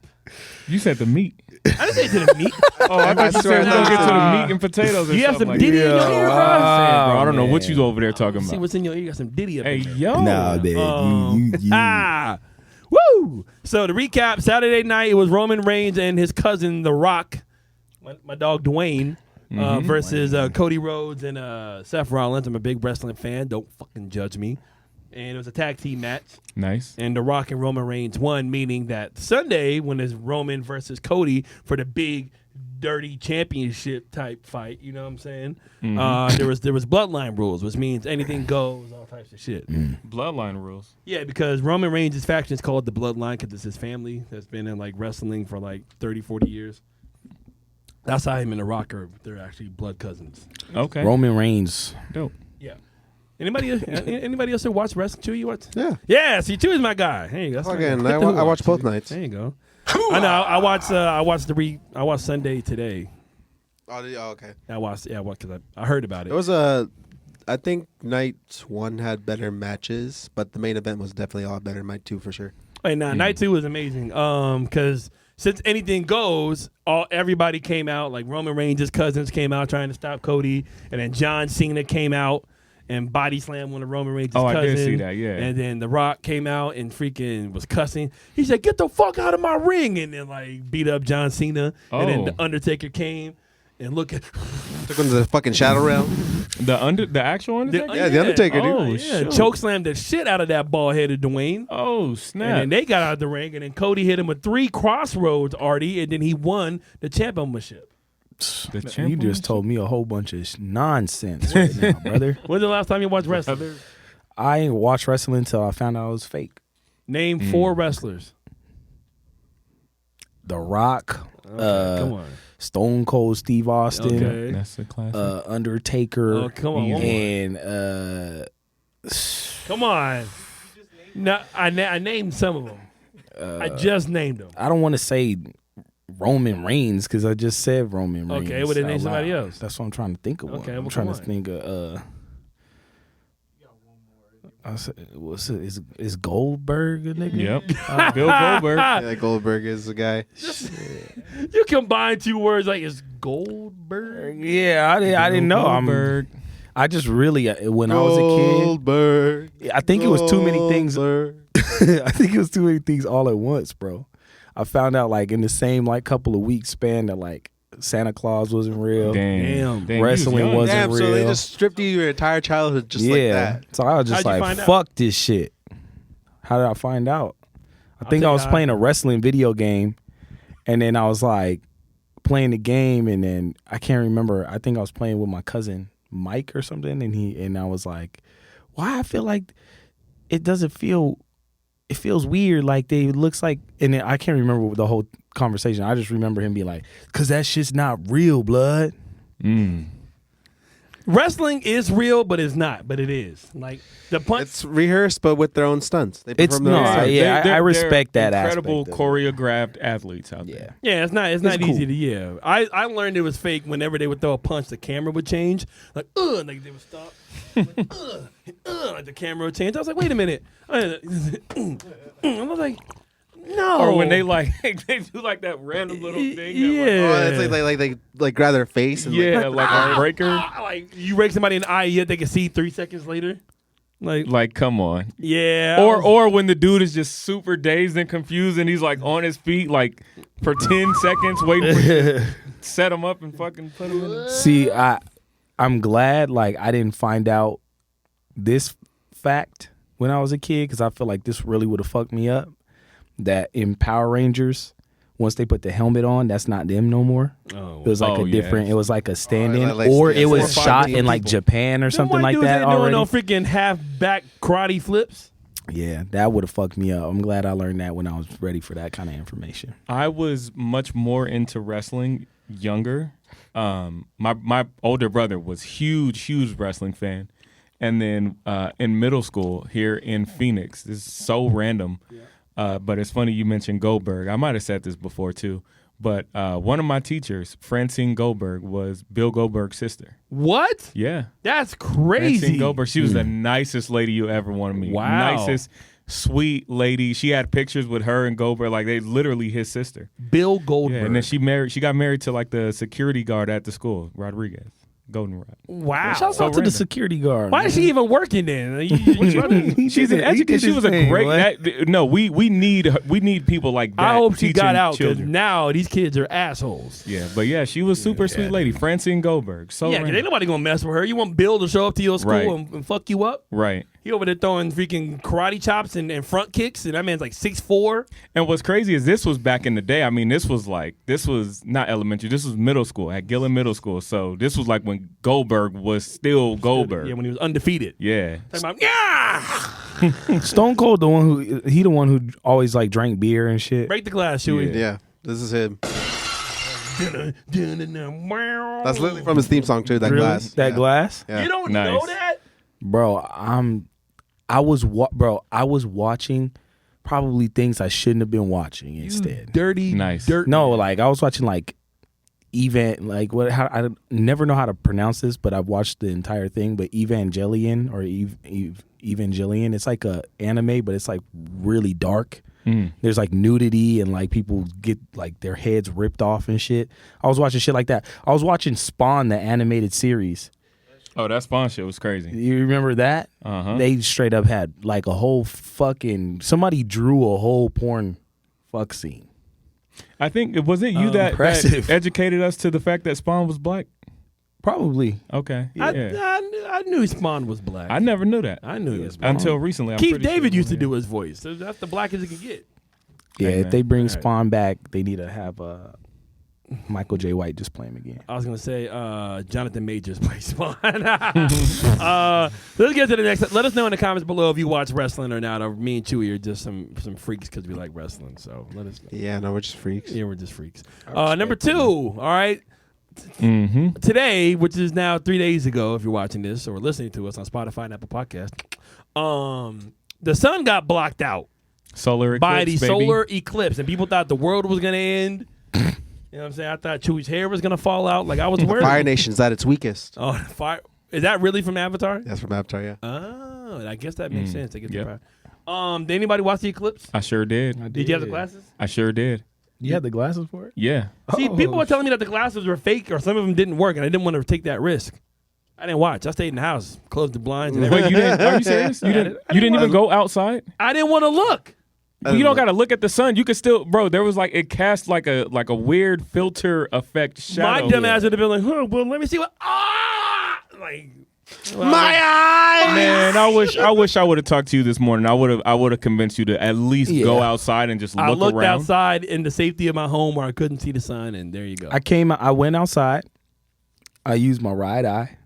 You said the meat. I didn't say to the meat. Oh, I thought you said we're gonna get to the meat and potatoes or You have something some like Diddy that. in your ear, bro. Bro, I don't know what man. you over there talking See about. what's in your ear. You got some Diddy up Hey, in there. yo. Nah, man. You. Woo! So the recap, Saturday night, it was Roman Reigns and his cousin, The Rock, my dog Dwayne, versus Cody Rhodes and Seth Rollins. I'm a big wrestling fan. Don't fucking judge me. And it was a tag team match. Nice. And The Rock and Roman Reigns won, meaning that Sunday, when it's Roman versus Cody for the big, dirty championship type fight, you know what I'm saying? There was bloodline rules, which means anything goes, all types of shit. Bloodline rules. Yeah, because Roman Reigns' faction is called the Bloodline because it's his family that's been in like wrestling for like 30, 40 years. That's how him and The Rock they're actually blood cousins. Okay. Roman Reigns. Dope. Yeah. Anybody else that watch wrestling? Chew, you watch? Yeah. Yeah, see, Chew is my guy. Hey, that's Fucking, my guy. I watch both nights. There you go. I know. I watched Sunday today. Okay. I watched. Yeah, because I heard about it. It was I think night 1 had better matches, but the main event was definitely a lot better. Night 2 for sure. Hey, night 2 was amazing. Because since anything goes, everybody came out. Like Roman Reigns' cousins came out trying to stop Cody, and then John Cena came out and body slammed one of Roman Reigns' cousins. I did see that, yeah. And then The Rock came out and freaking was cussing. He said, "Get the fuck out of my ring!" And then like beat up John Cena. And then the Undertaker came and look at Took him to the fucking Shadow Realm. The actual Undertaker? Yeah, the Undertaker, dude. Oh, yeah, shoot. choke slammed the shit out of that bald headed Dwayne. Oh, snap. And then they got out of the ring, and then Cody hit him with 3 crossroads, Artie, and then he won the championship. You just told me a whole bunch of nonsense right now, brother. When's the last time you watched wrestling? I ain't watched wrestling until I found out it was fake. Name 4 wrestlers. The Rock, Come on. Stone Cold Steve Austin, Okay. That's a classic. Undertaker, Oh, come on. and Come on. No, I named some of them. I just named them. I don't want to say Roman Reigns because I just said Roman Reigns. Okay, well, then name out somebody loud. else. That's what I'm trying to think of. Okay, I'm well, trying come to on. think of. I said, what's it? Is Goldberg a nigga? Yep. Bill Goldberg. Yeah, Goldberg is the guy. You combine 2 words like it's Goldberg. Yeah, I didn't know. Goldberg. I just really when I was a Goldberg. kid, I think it was too many things. Goldberg. I think it was too many things all at once, bro. I found out like in the same like couple of weeks span that like Santa Claus wasn't real. Damn. Wrestling wasn't Damn, so they real. just stripped you your entire childhood just like that. So I was just How'd you like, find out? fuck this shit. How did I find out? I think tell I you was how. playing a wrestling video game, and then I was like playing the game, and then I can't remember. I think I was playing with my cousin Mike or something, and I was like, why I feel like it doesn't feel. It feels weird. Like it looks like, and then I can't remember the whole conversation. I just remember him being like, "Cause that shit's not real, blood." Wrestling is real, but it's not. But it is. Like the punch. It's rehearsed, but with their own stunts. They It's perform their own no, stunts. yeah, I respect that incredible aspect of it. choreographed athletes out there. Yeah, it's not It's easy cool. to. Yeah, I learned it was fake whenever they would throw a punch, the camera would change. Like like they would stop. Like the camera would change. I was like, wait a minute. I was like, no. Or when they like they do like that random little thing. that, Yeah. Oh, it's like they like grab their face and Like, like a breaker. Like you rake somebody in the eye, yet they can see 3 seconds later. Like, come on. Yeah. Or when the dude is just super dazed and confused and he's like on his feet like for 10 seconds waiting for you to set him up and fucking put him in the... See, I'm glad like I didn't find out this fact when I was a kid because I feel like this really would have fucked me up. That in Power Rangers, once they put the helmet on, that's not them no more. Oh. It was like Oh, a yeah. different. It was like a stand-in, like- or yeah, it 4 or was 5 shot million in like people. Japan or something like that Doing already. no freaking half back karate flips. Yeah, that would have fucked me up. I'm glad I learned that when I was ready for that kind of information. I was much more into wrestling younger. My older brother was huge wrestling fan. And then in middle school here in Phoenix, this is so random, but it's funny you mentioned Goldberg. I might have said this before too, but one of my teachers, Francine Goldberg, was Bill Goldberg's sister. What? Yeah. That's crazy. Francine Goldberg. She was the nicest lady you ever want to meet. Wow. Nicest, sweet lady. She had pictures with her and Goldberg, like they literally his sister. Bill Goldberg. Yeah, and then she got married to like the security guard at the school, Rodriguez. Goldenrod. Wow. Shouts So out to the random. security guard. Why is she even working then? She's an educator. She was a great. No, we need people like that. I hope she got teaching out because children. now these kids are assholes. Yeah, but yeah, she was super sweet lady, Francine Goldberg. So Yeah, because ain't random. nobody gonna mess with her. You want Bill to show up to your school Right. and fuck you up? Right. He over there throwing freaking karate chops and front kicks, and that man's like 6'4". And what's crazy is this was back in the day. I mean, this was not elementary. This was middle school at Gillen Middle School. So this was like when Goldberg was still Goldberg. Yeah, when he was undefeated. Yeah. Talking about, yeah! Stone Cold, the one who always like drank beer and shit. Break the glass, Chewy. Yeah, this is him. That's That's literally from his theme song too. That Really? glass. That Yeah. glass, Yeah. You don't Nice. know that? bro. I was watching probably things I shouldn't have been watching instead. Dirty Nice. dirt. No, like I was watching like like what? How I never know how to pronounce this, but I've watched the entire thing. But Evangelion or Evangelion, it's like a anime, but it's like really dark. There's like nudity and like people get like their heads ripped off and shit. I was watching shit like that. I was watching Spawn, the animated series. Oh, that Spawn shit was crazy. You remember that? They straight up had like a whole fucking, somebody drew a whole porn fuck scene. I think, was it you that educated us to the fact that Spawn was black? Probably. Okay. Yeah. I knew Spawn was black. I never knew that. I knew he was black. Until recently. I'm Keith pretty David sure used to do his voice. So that's the blackest it can get. Yeah, Hey, if they man. bring Spawn back, they need to have Michael J. White just play him again. I was gonna say Jonathan Majors plays Spawn. Let's get to the next. Let us know in the comments below if you watch wrestling or not. Or me and Chewy are just some freaks because we like wrestling. So let us know. Yeah, no, we're just freaks. Yeah, we're just freaks. Number 2. All right. Today, which is now 3 days ago, if you're watching this or listening to us on Spotify and Apple Podcast, the sun got blocked out Solar Eclipse, by the baby. solar eclipse, and people thought the world was gonna end. You know what I'm saying? I thought Chewy's hair was gonna fall out. Like I was worried. Fire Nation's at its weakest. Oh, fire! Is that really from Avatar? That's from Avatar, yeah. Oh, I guess that makes sense. I guess did anybody watch the eclipse? I sure did. Did you have the glasses? I sure did. You had the glasses for it? Yeah. See, people were telling me that the glasses were fake or some of them didn't work, and I didn't want to take that risk. I didn't watch. I stayed in the house, closed the blinds, and everything. Wait, you didn't? Are you serious? You didn't even go outside? I didn't want to look. You don't got to look at the sun. You could still, bro. There was like it cast like a weird filter effect shadow. My dumb ass would have been like, well, let me see what. Like My eyes. Man, I wish I would have talked to you this morning. I would have convinced you to at least go outside and just look I looked around. outside in the safety of my home where I couldn't see the sun, and there you go. I went outside. I used my right eye.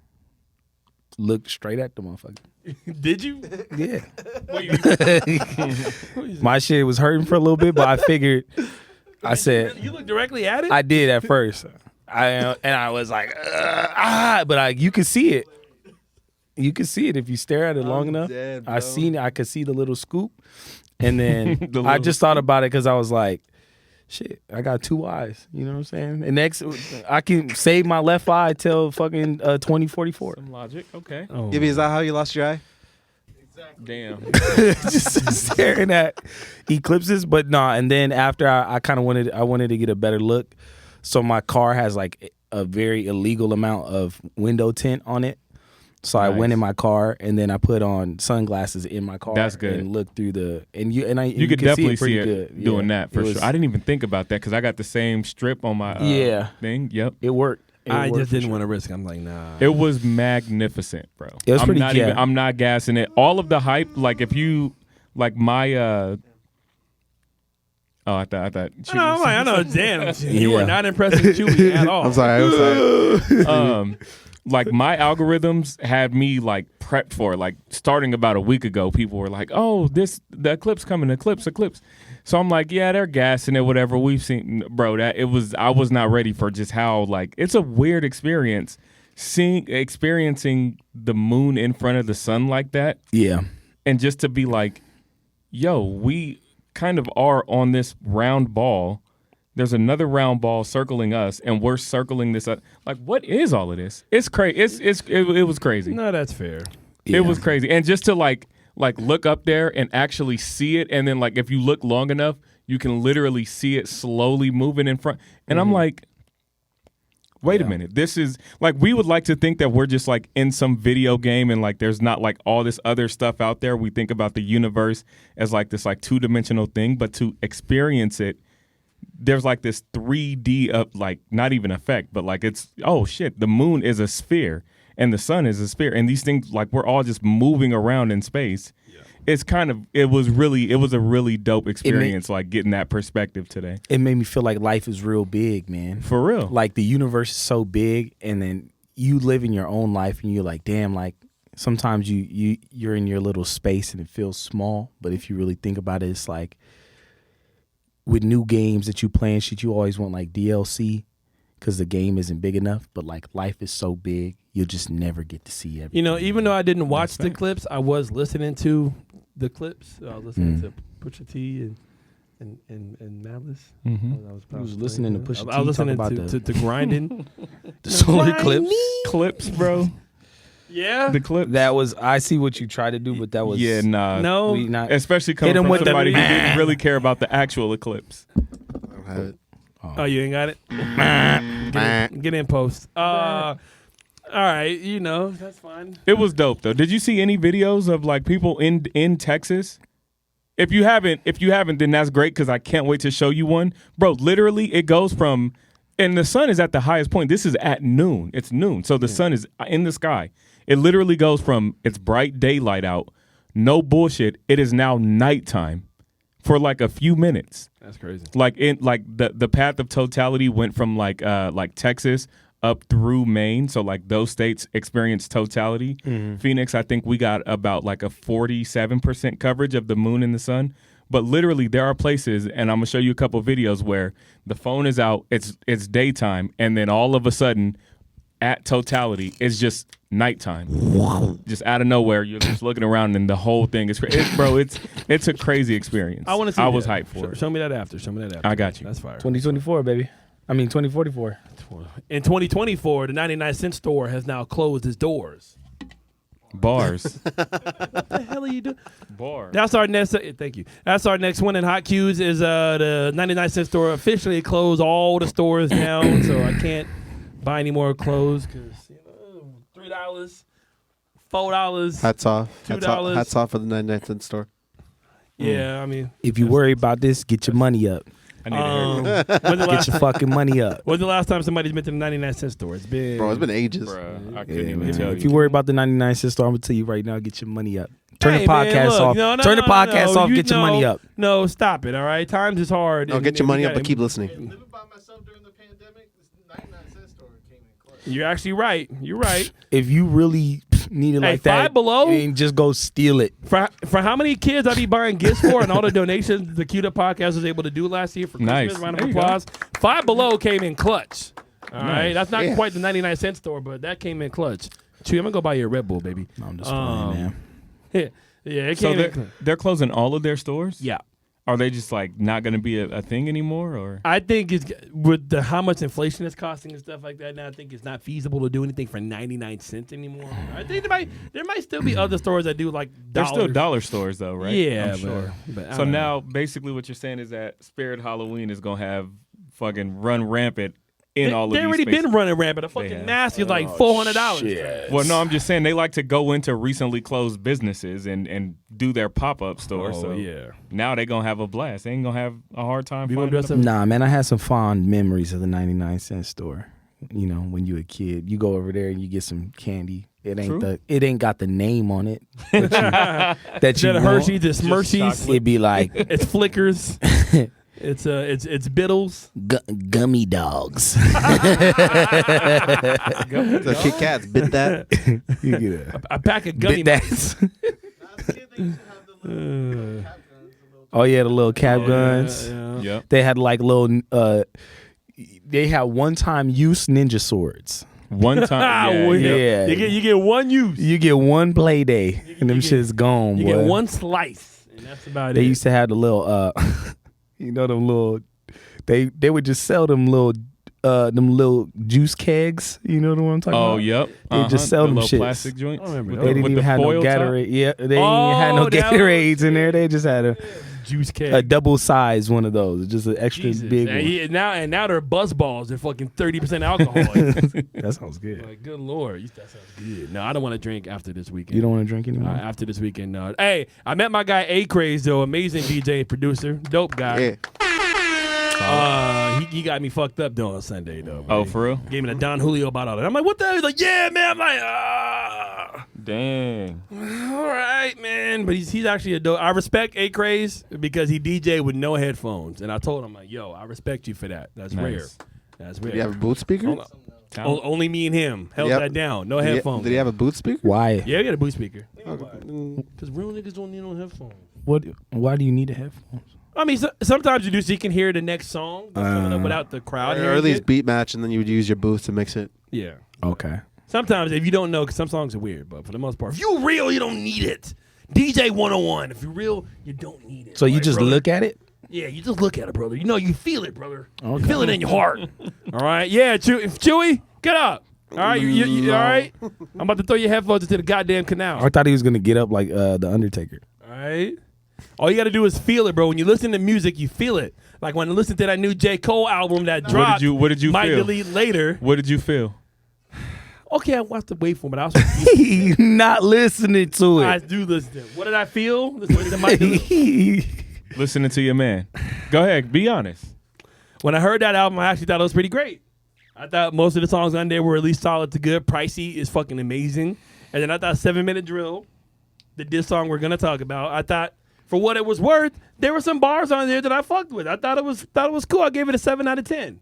Looked straight at the motherfucker. Did you? Yeah. My shit was hurting for a little bit, but I figured. I said You looked directly at it? I did at first. I was like, but you could see it. You could see it if you stare at it long enough. Dead, bro. I could see the little scoop, and then I just thought about it because I was like, shit, I got 2 eyes. You know what I'm saying? And next, I can save my left eye till fucking 2044. Some logic, okay. Oh. Gibby, is that how you lost your eye? Damn. Just staring at eclipses, but nah. And then after I kind of wanted to get a better look, so my car has like a very illegal amount of window tint on it. So I went in my car and then I put on sunglasses in my car. That's good. And looked through you could definitely see it, good doing that for sure. I didn't even think about that because I got the same strip on my thing. Yep. It worked. I just didn't want to risk. I'm like, nah. It was magnificent, bro. It was pretty good. I'm not gassing it. All of the hype, like if you like my I thought I know. Damn, you were not impressed with Chewy at all. I'm sorry. like my algorithms had me like prepped for it. Like starting about a week ago, people were like, "Oh, the eclipse coming, eclipse." So I'm like, "Yeah, they're gassing it, whatever." We've seen, bro. I was not ready for just how like it's a weird experience experiencing the moon in front of the sun like that. Yeah, and just to be like, "Yo, we kind of are on this round ball." There's another round ball circling us, and we're circling this up. Like, what is all of this? It's crazy. It was crazy. No, that's fair. Yeah. It was crazy, and just to like look up there and actually see it, and then like if you look long enough, you can literally see it slowly moving in front. And I'm like, wait a minute. This is like we would like to think that we're just like in some video game, and like there's not like all this other stuff out there. We think about the universe as like this like 2-dimensional thing, but to experience it. There's like this 3D of like not even effect, but like it's oh shit, the moon is a sphere and the sun is a sphere, and these things like we're all just moving around in space. Yeah. It was a really dope experience, like getting that perspective today. It made me feel like life is real big, man. For real. Like the universe is so big, and then you live in your own life, and you're like, damn, like sometimes you're in your little space and it feels small, but if you really think about it, it's like. With new games that you play and shit, you always want like DLC because the game isn't big enough. But like life is so big, you'll just never get to see everything. You know, even though I didn't watch the clips, I was listening to the clips. I was listening to Pusha T and Malice. I was listening to Pusha T I was talk listening about to grinding. the Solar Eclipse. Clips, bro. Yeah. The clip. That was. I see what you tried to do, but that was. Yeah, nah. No. We not. Especially coming Hit him from with the- somebody who didn't really care about the actual eclipse. I don't have it. Oh, you ain't got it? Get in post. All right, you know, that's fine. It was dope though. Did you see any videos of like people in Texas? If you haven't, then that's great because I can't wait to show you one, bro. Literally, it goes from, and the sun is at the highest point. This is at noon. It's noon, so the sun is in the sky. It literally goes from it's bright daylight out, no bullshit. It is now nighttime for like a few minutes. That's crazy. Like the path of totality went from like Texas up through Maine, so like those states experienced totality. Phoenix, I think we got about like a 47% coverage of the moon and the sun. But literally, there are places, and I'm gonna show you a couple of videos where the phone is out, it's daytime, and then all of a sudden, at totality, it's just nighttime. Just out of nowhere, you're just looking around, and the whole thing is crazy, bro. It's a crazy experience. I want to see. I was that. hyped for it. Show me that after. I got you. That's fire. 2024, baby. I mean 2044. In 2024, the 99-cent store has now closed its doors. Bars. What the hell are you doing? Bars. That's our next. Thank you. That's our next one in Hot Cues. Is the 99-cent store officially closed all the stores down, so I can't buy any more clothes because $3, $4. Hats off. $2. Hats off for the 99-cent store. Yeah, I mean, If you worry about this, get your money up. I need to hear it. when's the Get last, your fucking money up. when's the last time somebody's been to the 99-cent store? It's been Bro, it's been ages. Bruh, I Yeah, couldn't even man. tell If you. you worry about the 99-cent store, I'm gonna tell you right now, get your money up. Turn Hey, the man, podcast look, off. no, Turn the podcast off. you Get your money up. No, stop it. All right, times is hard. No, and- get your and money we up, but gotta- keep listening. Living by myself during the pandemic, this 99-cent store came in clutch. You're actually right. You're right. If you really need it Hey, like that, Five Below? and just go steal it. For how many kids I be buying gifts for, and all the donations the Q Podcast was able to do last year for Nice. Christmas. Round There of you go. applause. Five Below came in clutch. All Nice. right, that's not Yeah. quite the 99-cent store, but that came in clutch. Chew, I'm gonna go buy you a Red Bull, baby. No, I'm just playing, man. Yeah, it So came in. they're closing all of their stores? Yeah. Are they just like not going to be a thing anymore, or? I think it's with how much inflation is costing and stuff like that. Now I think it's not feasible to do anything for 99 cents anymore. I think there might still be other stores that do like They're dollars. still dollar stores though, right? Yeah, I'm sure. but I So don't know. now, basically, what you're saying is that Spirit Halloween is gonna have fucking run rampant in all of they these already spaces. been running rampant. A fucking have. mask is like $400. Well, no, I'm just saying they like to go into recently closed businesses and do their pop-up stores. so yeah. now they're gonna have a blast. They ain't gonna have a hard time You gonna finding dress them. up? Nah, man, I had some fond memories of the 99-cent store. You know, when you a kid, you go over there and you get some candy. It ain't got the name on it that you Instead of want. Hershey's, it's Mercies. It'd be like It's Flickers. it's Biddles. Gummy dogs. The Kit Kats bit that. You get A pack of gummy. that. As a kid, they used to have the little cap guns. The little Oh yeah, the little cap guns. Yeah. Yep. They had like little. They had one-time use ninja swords. One time. Well, yeah. You get one use. You get one play day, and them you get- shit's gone. You boy. get one slice, and that's about They it. used to have the little, you know, them little. They would just sell them little juice kegs. You know what I'm talking about? Oh, yep. They just sell The them little shits. plastic joints. I remember with that. They the- didn't with even the have no foil top? Gatorade. Yeah, they didn't even have no that was- Gatorades in there. They just had a Juice keg. double size one of those, just an extra Jesus. big And one. now they're buzz balls. They're fucking 30% alcohol. That sounds good. Like, good Lord, that sounds good. No, I don't want to drink after this weekend. You don't want to drink anymore? After this weekend, no. Hey, I met my guy A Craze though, amazing DJ and producer, dope guy. Yeah. He got me fucked up though on Sunday though. Oh, man. for real? Gave me the Don Julio bottle. I'm like, what the hell? He's like, yeah, man. I'm like, Dang. all right, man. But he's actually a dope. I respect A Craze because he DJ with no headphones, and I told him like, yo, I respect you for that. That's Nice. rare. That's rare. Did he have a boot speaker? Hold on. Only me and him held Yep. that down. No Did he- headphones. Did he have a boot speaker? Why? Yeah, we got a boot speaker. Mm, Because real niggas don't need no headphones. What? Why do you need a headphones? I mean, sometimes you do so you can hear the next song that's coming up without the crowd Or hearing at least it. beat match, and then you would use your boots to mix it. Yeah. Okay. Sometimes if you don't know, because some songs are weird, but for the most part, if you real, you don't need it. DJ 101. If you're real, you don't need it. So you Right, just brother? look at it? Yeah, you just look at it, brother. You know, you feel it, brother. Okay. You feel it in your heart. All right? Yeah, Chewy, get up. All right? You all right? I'm about to throw your headphones into the goddamn canal. I thought he was gonna get up like the Undertaker. All right? All you got to do is feel it, bro. When you listen to music, you feel it. Like when I listened to that new J. Cole album that dropped. What did you might feel? delete later. What did you feel? Okay, I watched the wait for him, but I was Not listening to I it. do listen to it. What did I feel? Listen to Mike Delete. Listening to your man. Go ahead, be honest. When I heard that album, I actually thought it was pretty great. I thought most of the songs on there were at least solid to good. Pricey is fucking amazing. And then I thought 7 Minute Drill, the diss song we're gonna talk about, I thought for what it was worth, there were some bars on there that I fucked with. I thought it was cool. I gave it a 7 out of 10.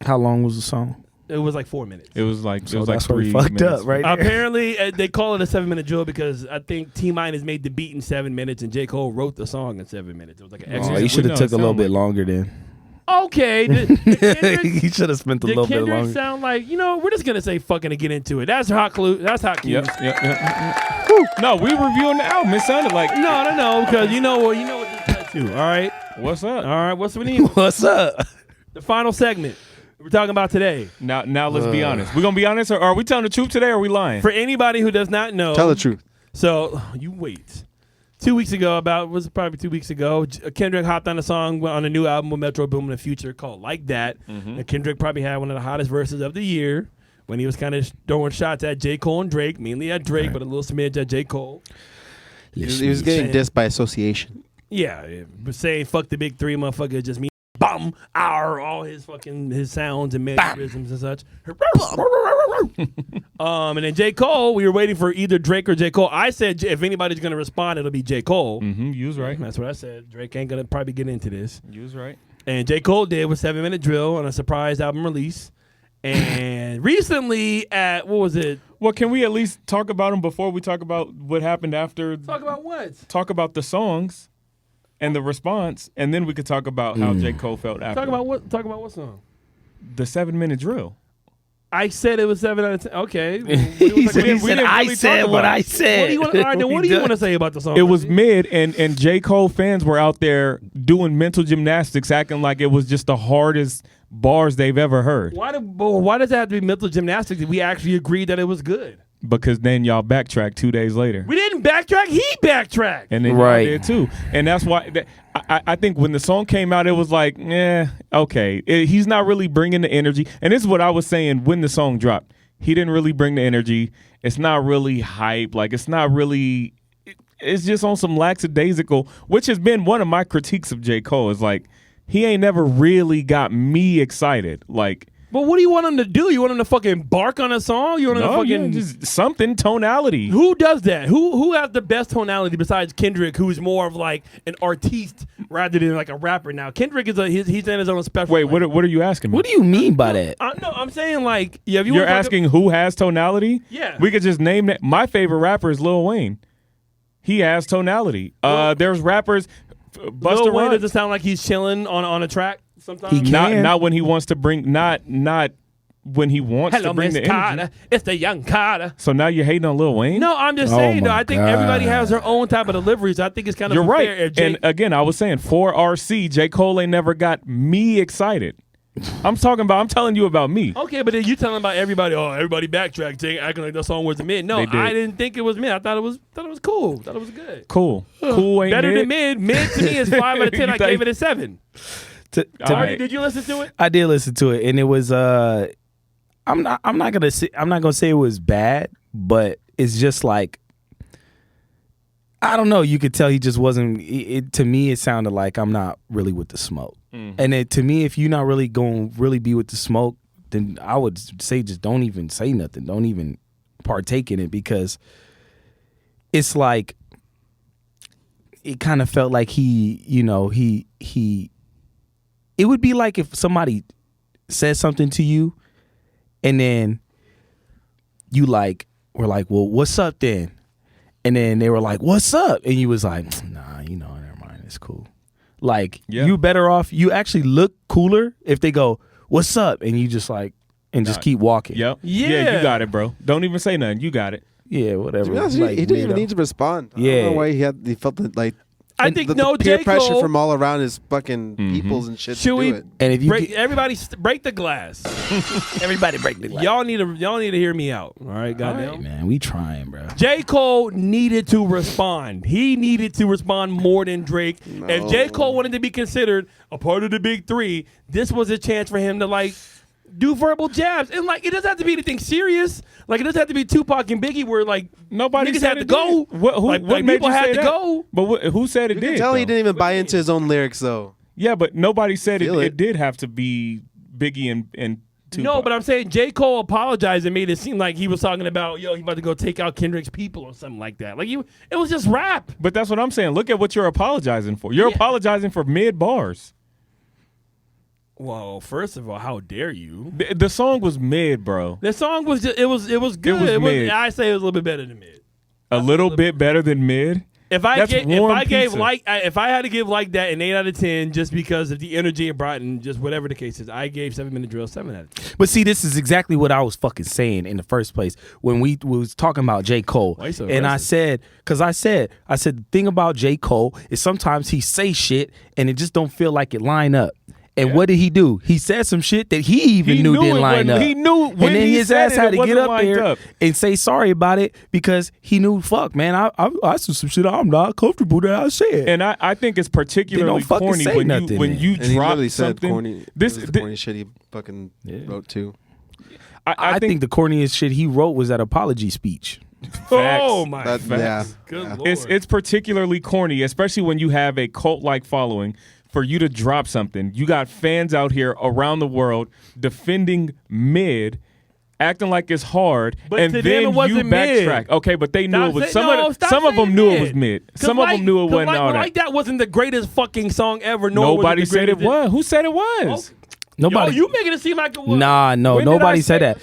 How long was the song? It was like 4 minutes. It was like So that's where 3 we fucked minutes. up, right? there. Apparently, they call it a 7 minute drill because I think T-Mine has made the beat in 7 minutes and J. Cole wrote the song in 7 minutes. It was like an Oh, extra. you should We have know took it a little sound bit like- longer then. Okay. Kendrick, You should have spent a little bit Kendrick longer. sound like, we're just going to say fucking and get into it. That's hot clue. That's hot cues. Yep. No, we reviewing the album. It sounded like No, because you know what this led to. All right. What's up? All right. What's we need? What's up? The final segment we're talking about today. Now let's be honest. We're gonna be honest, or are we telling the truth today, or are we lying? For anybody who does not know. Tell the truth. So you wait. 2 weeks ago, probably 2 weeks ago, Kendrick hopped on a song on a new album with Metro Boomin and Future called Like That. And Kendrick probably had one of the hottest verses of the year when he was kind of throwing shots at J. Cole and Drake, mainly at Drake, but a little smidge at J. Cole. He was getting dissed by association. Yeah, but saying fuck the big three, motherfucker, just me. Bum, all his sounds and mannerisms and such. And then J. Cole, we were waiting for either Drake or J. Cole. I said if anybody's gonna respond, it'll be J. Cole. You was right. That's what I said. Drake ain't gonna probably get into this. You was right. And J. Cole did with 7 Minute Drill on a surprise album release. And recently at, what was it? Well, can we at least talk about him before we talk about what happened after? Talk about what? Talk about the songs and the response, and then we could talk about how J. Cole felt after. Talk about what song? The 7 minute drill. I said it was 7 out of 10. Okay. He said, we didn't I really said talk what about I it. said. What do you want to say about the song? It was mid, and J. Cole fans were out there doing mental gymnastics, acting like it was just the hardest bars they've ever heard. Why does it have to be mental gymnastics if we actually agreed that it was good? Because then y'all backtracked 2 days later. We didn't backtrack. He backtracked. And then Right. y'all did too. And that's why I think when the song came out, it was like, okay. He's not really bringing the energy. And this is what I was saying when the song dropped. He didn't really bring the energy. It's not really hype. Like, it's not really, it's just on some lackadaisical, which has been one of my critiques of J. Cole, is like, he ain't never really got me excited. Like, But what do you want him to do? You want him to fucking bark on a song? You want him to no, fucking just something, tonality. Who does that? Who has the best tonality besides Kendrick, who's more of like an artiste rather than like a rapper now? Kendrick is he's in his own special. Wait, lane. what are you asking me? What do you mean by that? No, I'm saying like if you You're wanna talk asking who has tonality? Yeah. We could just name that. My favorite rapper is Lil Wayne. He has tonality. There's rappers. Busta Lil Wayne, Rhymes. does it sound like he's chilling on a track sometimes? He can. Not when he wants to bring. Not when he wants Hello, to bring Miss the energy. Carter. It's the young Carter. So now you're hating on Lil Wayne? No, I'm just Oh saying though. my I think God. everybody has their own type of deliveries. I think it's kind of You're right. unfair if Jay- And again, I was saying for RC, J. Cole ain't never got me excited. I'm telling you about me. Okay, but then you telling about everybody. Oh, everybody backtracked, saying acting like the song was mid. No, They did. I didn't think it was mid. I thought it was cool. Thought it was good. Cool ain't Better mid. than mid. Mid to me is 5 out of 10. I You think- gave it a 7. To All Artie, right. did you listen to it? I did listen to it, and it was. I'm not gonna say it was bad, but it's just like, I don't know. You could tell he just wasn't. To me, it sounded like I'm not really with the smoke. And to me, if you're not really going to really be with the smoke, then I would say just don't even say nothing. Don't even partake in it, because it's like it kind of felt like he. It would be like if somebody says something to you, and then you were like, well, what's up then? And then they were like, what's up? And you was like, nah, never mind, it's cool. Like, Yeah. you better off, you actually look cooler if they go, what's up? And you just just keep walking. Yep. Yeah. You got it, bro. Don't even say nothing. You got it. Yeah, whatever. To be honest, Like, he didn't even weirdo. need to respond. I Yeah. don't know why he felt like I think the no, peer J. pressure Cole. from all around his fucking peoples and shit. Should to we do it. And if you break, get- everybody break the glass? everybody break the glass. Y'all need to hear me out. All right, goddamn. Hey, man, we trying, bro. J. Cole needed to respond. He needed to respond more than Drake. If J. Cole wanted to be considered a part of the big three, this was a chance for him to like do verbal jabs. And like it doesn't have to be anything serious. Like it doesn't have to be Tupac and Biggie where like Nobody niggas said had to it go. did. What like made people you had say to that? go. But who said it You did? can tell he though? didn't even buy into his own lyrics though. Yeah, but nobody said Feel it it. did have to be Biggie and Tupac. No, but I'm saying J. Cole apologized and made it seem like he was talking about, he about to go take out Kendrick's people or something like that. Like it was just rap. But that's what I'm saying. Look at what you're apologizing for. You're apologizing for mid bars. Well, first of all, how dare you? The song was mid, bro. The song was just, it was good. mid. I say it was a little bit better than mid. A little bit better than mid. If I That's gave warm pizza. if I had to give like that an 8 out of 10 just because of the energy it brought and just whatever the case is, I gave 7 Minute Drill 7 out of 10. But see, this is exactly what I was fucking saying in the first place when we was talking about J. Cole. Why you so And I aggressive? said, the thing about J. Cole is sometimes he say shit and it just don't feel like it line up. And what did he do? He said some shit that he even knew didn't line up. He knew when and then he his said ass it, had it to wasn't get up lined there up. and say sorry about it because he knew, fuck, man, I said some shit I'm not comfortable that I said. And I think it's They particularly don't fucking corny say when nothing you then. you And he drop literally said something. corny. This the corny shit he fucking wrote too. I think the corniest shit he wrote was that apology speech. Oh my That- God. yeah. Good Yeah. Lord. it's particularly corny, especially when you have a cult-like following. For you to drop something, you got fans out here around the world defending mid, acting like it's hard, But and to them then it you wasn't mid. backtrack. Okay, but they knew Stop it was. say- Some no, of stop them saying knew mid. it was mid. 'Cause Some of them knew it wasn't like, all that. Like that wasn't the greatest fucking song ever. Nor Nobody was it the said it greatest- was. Who said it was? Nobody. Yo, you making it seem like it was. Nah, no, When did I nobody say said that.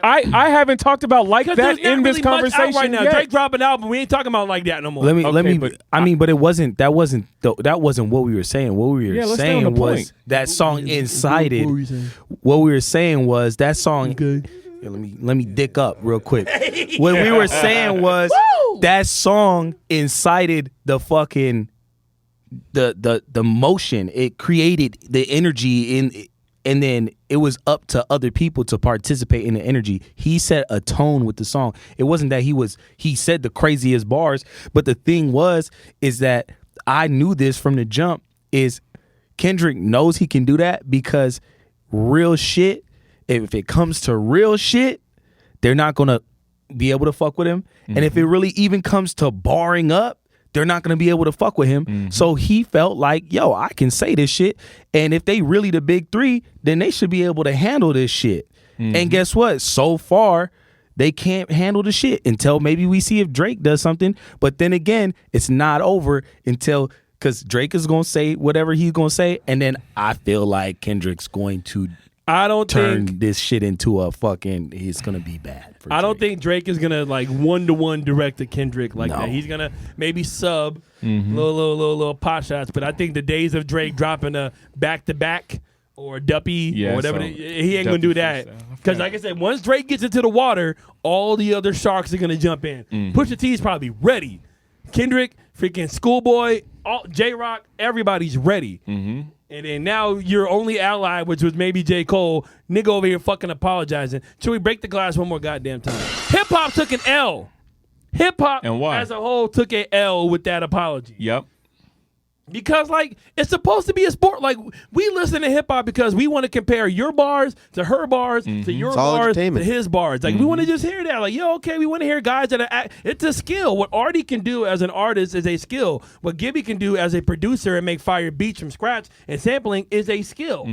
I haven't talked about like Because that there's not in this really much out conversation right now. yet. Drake dropping an album. We ain't talking about like that no more. Let me. but But it wasn't. That wasn't what we were saying. What we were Yeah, let's stay on saying the was point. that song incited. What were you saying? What we were saying was that song. Okay. Yeah, let me dick up real quick. What we were saying was that song incited the fucking the motion. It created the energy in. And then it was up to other people to participate in the energy. He set a tone with the song. It wasn't that he said the craziest bars, but the thing is that I knew this from the jump is Kendrick knows he can do that because real shit, if it comes to real shit, they're not going to be able to fuck with him. And if it really even comes to barring up, they're not going to be able to fuck with him. So he felt like, yo, I can say this shit. And if they really the big three, then they should be able to handle this shit. And guess what? So far, they can't handle the shit until maybe we see if Drake does something. But then again, it's not over until, because Drake is going to say whatever he's going to say. And then I feel like Kendrick's going to I don't turn think this shit into a fucking, it's going to be bad. For I don't Drake. think Drake is gonna like 1-to-1 direct to Kendrick like No. that. He's gonna maybe sub little pot shots, but I think the days of Drake dropping a back-to-back or a duppy Yeah, or whatever, so he ain't gonna do duppy that. freestyle. Because like I said, once Drake gets into the water, all the other sharks are gonna jump in. Pusha T is probably ready. Kendrick, freaking Schoolboy, J-Rock, everybody's ready. And then now your only ally, which was maybe J. Cole, nigga over here fucking apologizing. Should we break the glass one more goddamn time? Hip-hop took an L. Hip-hop And why? as a whole took an L with that apology. Yep. Because, like, it's supposed to be a sport. Like, we listen to hip-hop because we want to compare your bars to her bars to your It's all bars to entertainment. his bars. Like, we want to just hear that. Like, yo, okay, we want to hear guys that are it's a skill. What Artie can do as an artist is a skill. What Gibby can do as a producer and make fire beats from scratch and sampling is a skill.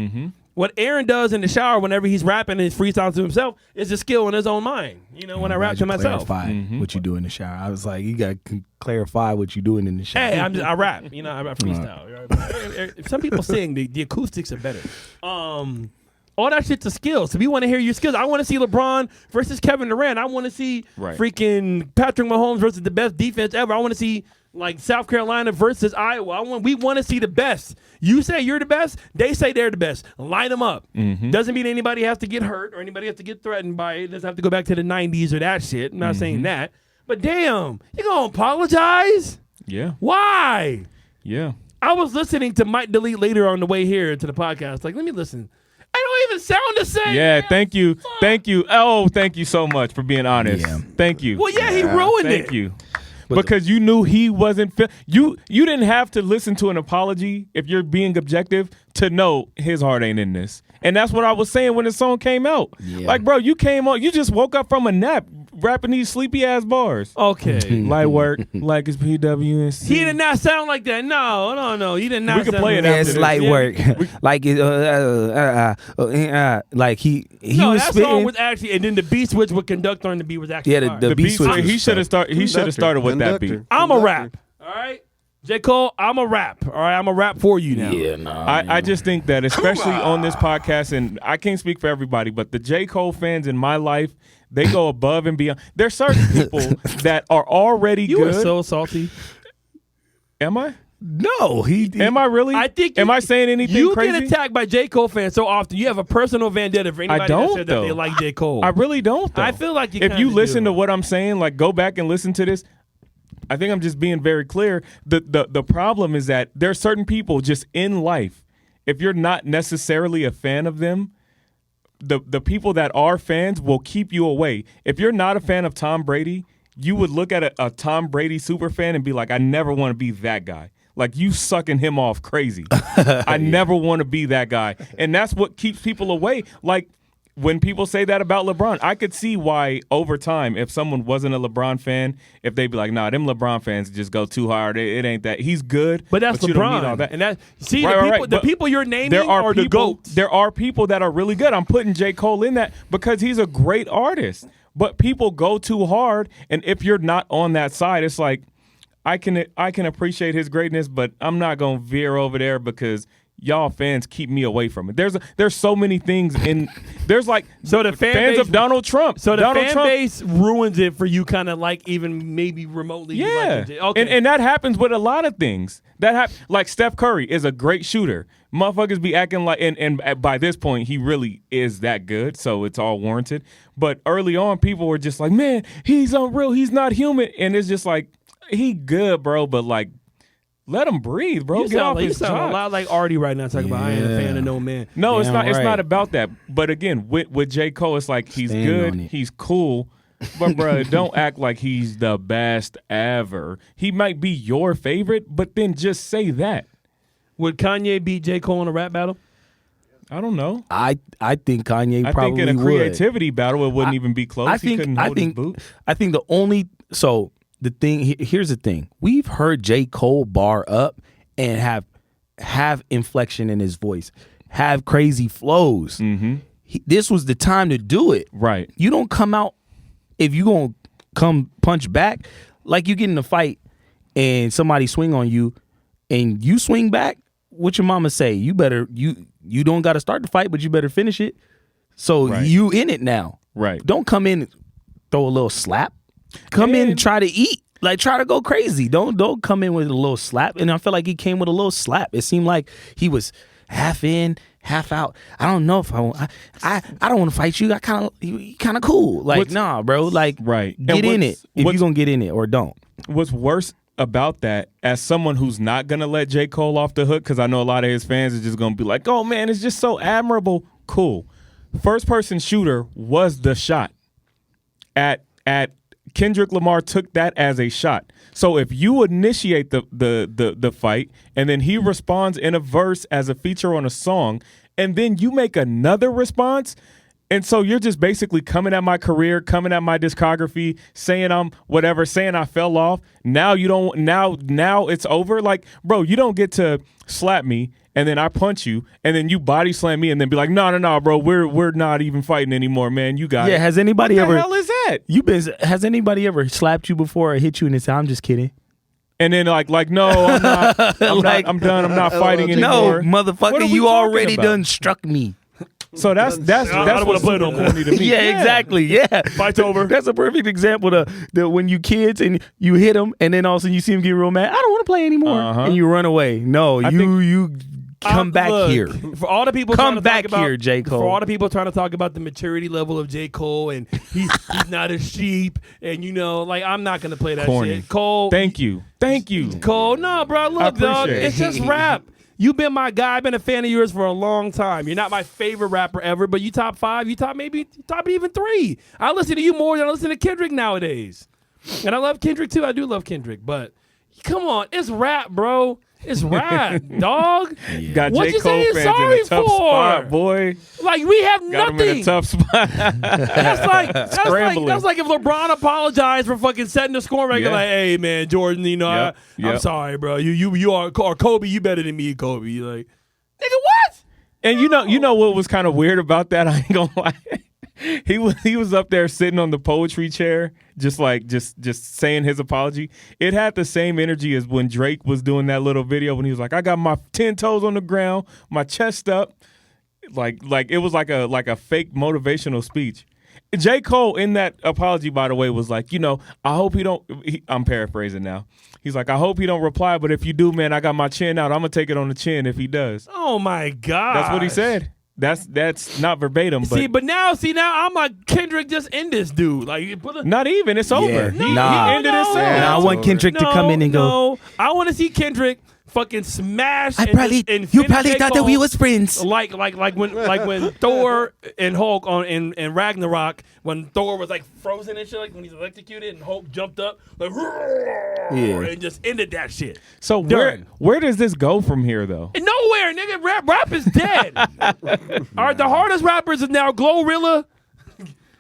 What Aaron does in the shower whenever he's rapping and he's freestyling to himself is a skill in his own mind. You know, when I rap to myself. Clarify what you do in the shower. I was like, you got to clarify what you doing in the shower. Hey, I rap. You know, I rap freestyle. If some people sing, the acoustics are better. All that shit's a skill. So we want to hear your skills. I want to see LeBron versus Kevin Durant. I want to see freaking Patrick Mahomes versus the best defense ever. I want to see like South Carolina versus Iowa. We want to see the best. You say you're the best. They say they're the best. Line them up. Doesn't mean anybody has to get hurt or anybody has to get threatened by it. Doesn't have to go back to the 90s or that shit. I'm not saying that. But damn, you gonna apologize? Yeah. Why? Yeah. I was listening to Mike Delete later on the way here to the podcast. Like, let me listen. I don't even sound the same. Yeah, man. thank you. Fuck. Thank you. Oh, thank you so much for being honest. Yeah. Thank you. Well, yeah, he ruined it. Thank you. Because you knew he wasn't you didn't have to listen to an apology if you're being objective to know his heart ain't in this. And that's what I was saying when the song came out. Yeah. Like, bro, you just woke up from a nap rapping these sleepy ass bars. Okay. Light work, like it's PWNC. He did not sound like that. No. He did not. We can sound play it like after that. It's this. light Yeah. work. Like it, like he No, was that spitting. song was actually, and then the beat switch with Conductor on the beat was actually. Yeah, fire. the beat beat switch switch. was He should have started with that beat. Conductor. I'm a rap. All right, J. Cole. I'm a rap. All right, I'm a rap for you now. Yeah, no. I just think that, especially on this podcast, and I can't speak for everybody, but the J. Cole fans in my life, they go above and beyond. There's certain people that are already You good. are so salty. Am I? No, he. Am I really? I think. Am I saying anything you crazy? get attacked by J. Cole fans so often. You have a personal vendetta for anybody that don't, said that they though. like J. Cole. I really don't, though. I feel like you if you kinda listen do. to what I'm saying, like go back and listen to this. I think I'm just being very clear. The problem is that there are certain people just in life. If you're not necessarily a fan of them, the people that are fans will keep you away. If you're not a fan of Tom Brady, you would look at a Tom Brady super fan and be like, I never want to be that guy. Like, you sucking him off crazy. I never want to be that guy. And that's what keeps people away. Like, when people say that about LeBron, I could see why over time, if someone wasn't a LeBron fan, if they'd be like, nah, them LeBron fans just go too hard. It ain't that. He's good, but that's you don't need all LeBron. that. And that see Right, the right, people, right. the But people you're naming there are the people, GOATs. There are people that are really good. I'm putting J. Cole in that because he's a great artist. But people go too hard, and if you're not on that side, it's like I can appreciate his greatness, but I'm not gonna veer over there because y'all fans keep me away from it. There's so many things in there's like So the fan fans base- of Donald Trump. So the Donald fan Trump, base ruins it for you, kind of like even maybe remotely. you yeah, like it. Okay. and that happens with a lot of things. Like Steph Curry is a great shooter. Motherfuckers be acting like, and by this point he really is that good, so it's all warranted. But early on, people were just like, man, he's unreal. He's not human, and it's just like he good, bro, but like. Let him breathe, bro. you Get off sound, you his sound a job. lot like Artie right now, talking about I ain't a fan of no man. No, it's Damn not. It's right. not about that. But again, with J. Cole, it's like he's Stand on good, it. he's cool, but bro, don't act like he's the best ever. He might be your favorite, but then just say that. Would Kanye beat J. Cole in a rap battle? I don't know. I think Kanye I probably think in a would. creativity battle, it wouldn't even be close. I he think couldn't I hold his think boot. I think the only the thing here's the thing. We've heard J. Cole bar up and have inflection in his voice, have crazy flows. Mm-hmm. This was the time to do it. Right. You don't come out if you gonna come punch back like you get in a fight and somebody swing on you and you swing back. What your mama say? You better you don't got to start the fight, but you better finish it. So Right. you in it now. Right. Don't come in and throw a little slap. Come in and try to eat. Like, try to go crazy. Don't come in with a little slap. And I feel like he came with a little slap. It seemed like he was half in, half out. I don't know if I don't want to fight you. You kind of cool. Like, nah, bro. Like, Right. get And in it if you're gonna get in it or don't. What's worse about that, as someone who's not gonna let J. Cole off the hook, because I know a lot of his fans are just gonna be like, "Oh man, it's just so admirable." Cool. First person shooter was the shot. At Kendrick Lamar took that as a shot. So if you initiate the fight and then he responds in a verse as a feature on a song, and then you make another response, and so you're just basically coming at my career, coming at my discography, saying I'm whatever, saying I fell off. Now you don't. Now it's over. Like, bro, you don't get to slap me and then I punch you and then you body slam me and then be like, no, bro, we're not even fighting anymore, man. You got it. Yeah, has anybody what ever? the hell is that? Has anybody ever slapped you before or hit you and they say, "I'm just kidding"? And then like no, I'm not. I'm done. I'm not fighting No, anymore. What motherfucker, are we you talking already about? done struck me. So that's I don't what's wanna play no super more. corny to me. Yeah, exactly. Yeah, Fight's over. That's a perfect example. The when you kids and you hit them, and then all of a sudden you see them get real mad. I don't want to play anymore, Uh-huh. and you run away. No, I you Come back look, here. For all the people Come trying to back talk about, here, J. Cole. For all the people trying to talk about the maturity level of J. Cole and he's not a sheep and like I'm not gonna play that Corny. shit. Cole, Thank you. Cole, no, bro. Look, dog, appreciate it. it's just rap. You've been my guy. I've been a fan of yours for a long time. You're not my favorite rapper ever, but you top 5. You top even 3. I listen to you more than I listen to Kendrick nowadays. And I love Kendrick too. I do love Kendrick, but come on, it's rap, bro. It's rap, dog. Got What J. you Cole saying fans sorry in a tough for? spot, boy. Like we have Got him in nothing. a tough spot. Scrambling. That's like if LeBron apologized for fucking setting the score record. Yeah. Like, hey man, Jordan, I'm Yep. sorry, bro. You are or Kobe. You better than me, Kobe. You're like, nigga, what? And you know what was kind of weird about that? I ain't gonna lie. He was up there sitting on the poetry chair, just saying his apology. It had the same energy as when Drake was doing that little video when he was like, "I got my 10 toes on the ground, my chest up," like it was like a fake motivational speech. J. Cole in that apology, by the way, was like, I hope he don't. I'm paraphrasing now. He's like, I hope he don't reply, but if you do, man, I got my chin out. I'm gonna take it on the chin if he does. Oh my god, That's what he said. That's not verbatim, but but now I'm like Kendrick. Just end this dude. Like you put a. not even. It's over. Yeah. He Nah. ended his song. Now I want Kendrick to come in and go. No, I want to see Kendrick fucking smash. You probably thought that we was friends. Like when Thor and Hulk in Ragnarok, when Thor was like frozen and shit, like when he's electrocuted and Hulk jumped up, like and just ended that shit. So where does this go from here, though? And nowhere, nigga. Rap is dead. All right, the hardest rappers is now Glorilla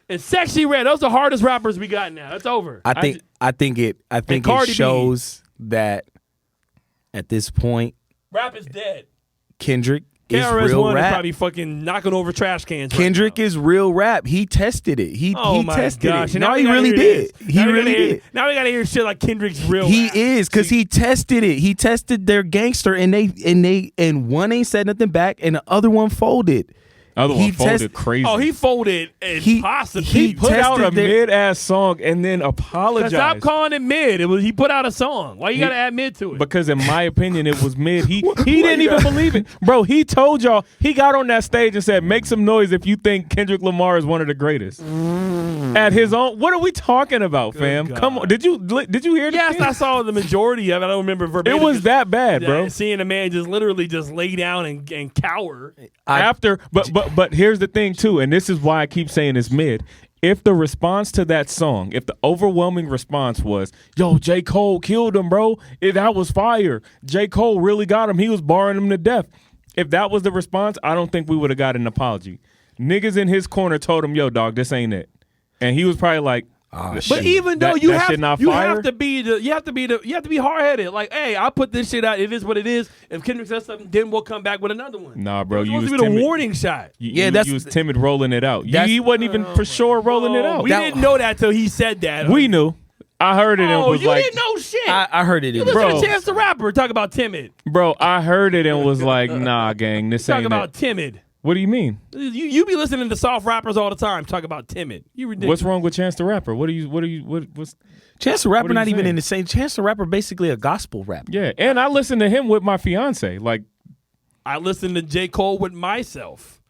and Sexy Red. Those are the hardest rappers we got now. It's over. I think it Cardi B. shows that at this point Rap is dead. Kendrick is KRS-One real is rap. probably fucking knocking over trash cans. Kendrick right is real rap. He tested it. He my tested gosh. it. And No, we he gotta really hear did. this. He Now we really gotta hear- did. Now we gotta hear shit like Kendrick's real. He rap. is because he tested it. He tested their gangster, and one ain't said nothing back, and the other one folded. Other He one folded test- crazy. Oh, he folded and He- possibly. He put out a tested their- mid-ass song and then apologized. Stop calling it mid. He put out a song. Why you gotta add mid to it? Because in my opinion, it was mid. He didn't even believe it. Bro, he told y'all, he got on that stage and said, make some noise if you think Kendrick Lamar is one of the greatest. At his own, what are we talking about, fam? God. Come on. Did you hear yes, the I saw the majority of it. I don't remember verbatim. It was that bad, bro. Seeing a man just literally just lay down and cower. But here's the thing too, and this is why I keep saying it's mid. If the response to that song, if the overwhelming response was, yo, J. Cole killed him, bro, that was fire. J. Cole really got him. He was barring him to death. If that was the response, I don't think we would have got an apology. Niggas in his corner told him, yo, dog, this ain't it. And he was probably like, But even though That- you that have shit not you fire? have to be hard headed. Like, hey, I put this shit out. It is what it is. If Kendrick says something, then we'll come back with another one. Nah, bro, It's you supposed was to be the timid. warning shot. You was timid rolling it out. That's- He wasn't even for sure rolling it out. We didn't know that till he said that. We knew. I heard it and Oh, was you like, didn't know shit. I heard it. You In listen Bro. to Chance the Rapper talk about timid. bro, I heard it and was like, nah, gang, this Talk ain't about it. timid. What do you mean? You be listening to soft rappers all the time. Talk about timid. You ridiculous. What's wrong with Chance the Rapper? What's Chance the Rapper What are not you even saying? in the same. Chance the Rapper basically a gospel rapper. yeah? And I listened to him with my fiance. Like, I listen to J. Cole with myself.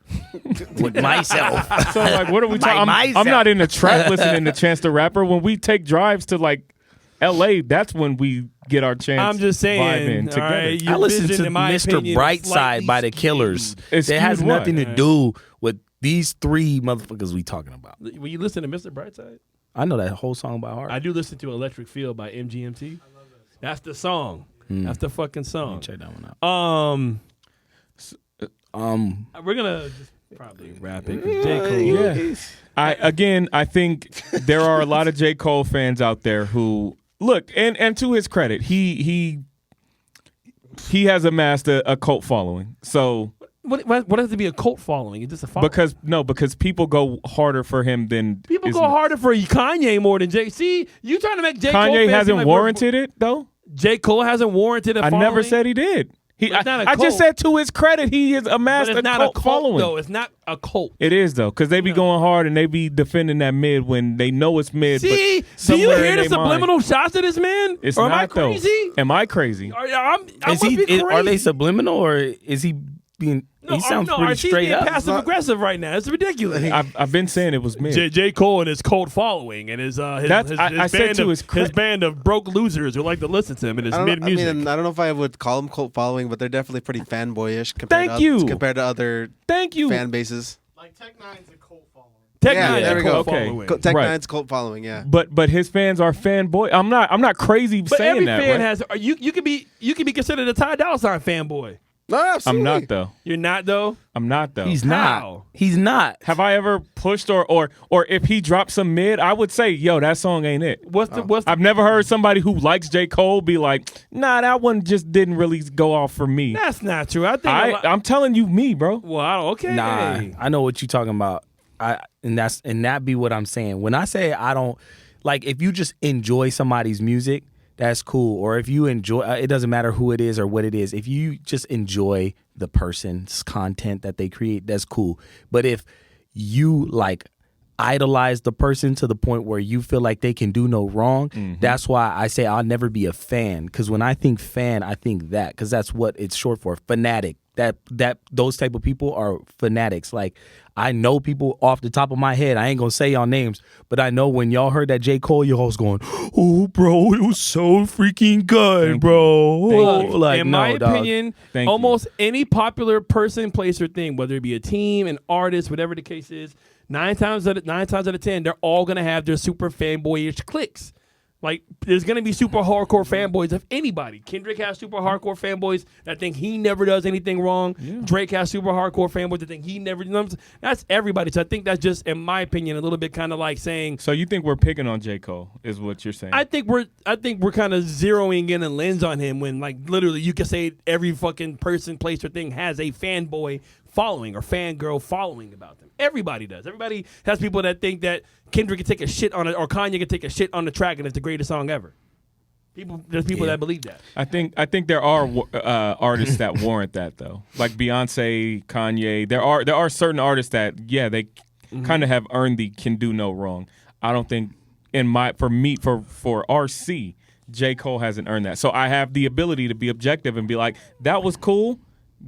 With myself. so like, what are we talking? I'm myself. not in the trap listening to Chance the Rapper. When we take drives to like L.A., that's when we get our chance. I'm just saying. vibing All together. right, I your listen vision, to in my Mr. opinion, is Brightside slightly by the skewed. Killers. Excuse That has what? nothing to do with these three motherfuckers we talking about. When you listen to Mr. Brightside, I know that whole song by heart. I do listen to Electric Feel by MGMT. That's the song. That's the fucking song. Check that one out. We're gonna just probably wrap it. 'Cause J. Cole. Yeah. I think there are a lot of J. Cole fans out there who look, and to his credit, he has amassed a cult following. So What has to be a cult following? Is this a following? because people go harder for him than People go harder for Kanye more than J. See, you trying to make J. Cole Kanye fans seem hasn't like warranted it though. J. Cole hasn't warranted a I following? never said he did. It's not a I just cult. said to his credit, he is But amassed it's a not cult a cult, following. though. It's not a cult. It is though, because they be going hard and they be defending that mid when they know it's mid. See, but do you somewhere hear in the their mind- subliminal shots of this man? It's or not am I though. crazy? Am I crazy? I Is must be crazy. are they subliminal or is he being? No, he sounds no, pretty Arcee's straight being up. passive aggressive right now. It's ridiculous. I've been saying it was mid. J. Cole and his cult following and his That's- I said band to of, his credit- band of broke losers who like to listen to him and his mid music. I don't know if I would call them cult following, but they're definitely pretty fanboyish compared compared to other Thank you. fan bases. Like Tech Nine's a cult following. Tech Yeah, Nine there we cult go. Okay. following. Tech Right. Nine's cult following, yeah. But his fans are fanboy. I'm not crazy But saying every that. fan right? has you could be considered a Ty Dolla $ign fanboy. No, absolutely. I'm not though. You're not though. I'm not though. He's How? not. He's not. Have I ever pushed or if he dropped some mid, I would say, yo, that song ain't it. What's the I've never heard somebody who likes J. Cole be like, nah, that one just didn't really go off for me. That's not true. I think a lot- I'm telling you, me, bro. well, I don't, okay. Nah, I know what you're talking about. And that be what I'm saying. When I say I don't like, if you just enjoy somebody's music, that's cool. Or if you enjoy, it doesn't matter who it is or what it is. If you just enjoy the person's content that they create, that's cool. But if you like idolize the person to the point where you feel like they can do no wrong, that's why I say I'll never be a fan. Because when I think fan, I think that, because that's what it's short for, fanatic. That those type of people are fanatics. Like, I know people off the top of my head. I ain't gonna say y'all names, but I know when y'all heard that J. Cole, y'all was going, "Oh, bro, it was so freaking good, bro." Like, in no, my dog. opinion, Thank you. almost any popular person, place, or thing, whether it be a team, an artist, whatever the case is, nine times out of 10, they're all gonna have their super fanboyish cliques. Like, there's gonna be super hardcore fanboys of anybody. Kendrick has super hardcore fanboys that think he never does anything wrong. Drake has super hardcore fanboys that think he never. You know, that's everybody. So I think that's just, in my opinion, a little bit kind of like saying. So you think we're picking on J. Cole, is what you're saying? I think we're kind of zeroing in a lens on him when, like, literally you can say every fucking person, place, or thing has a fanboy following or fangirl following about them. Everybody does. Everybody has people that think that Kendrick can take a shit on it or Kanye can take a shit on the track and it's the greatest song ever. There's people that believe that. I think there are artists that warrant that though, like Beyonce, Kanye. There are certain artists that they kind of have earned the can do no wrong. I don't think for RC, J. Cole hasn't earned that. So I have the ability to be objective and be like, that was cool,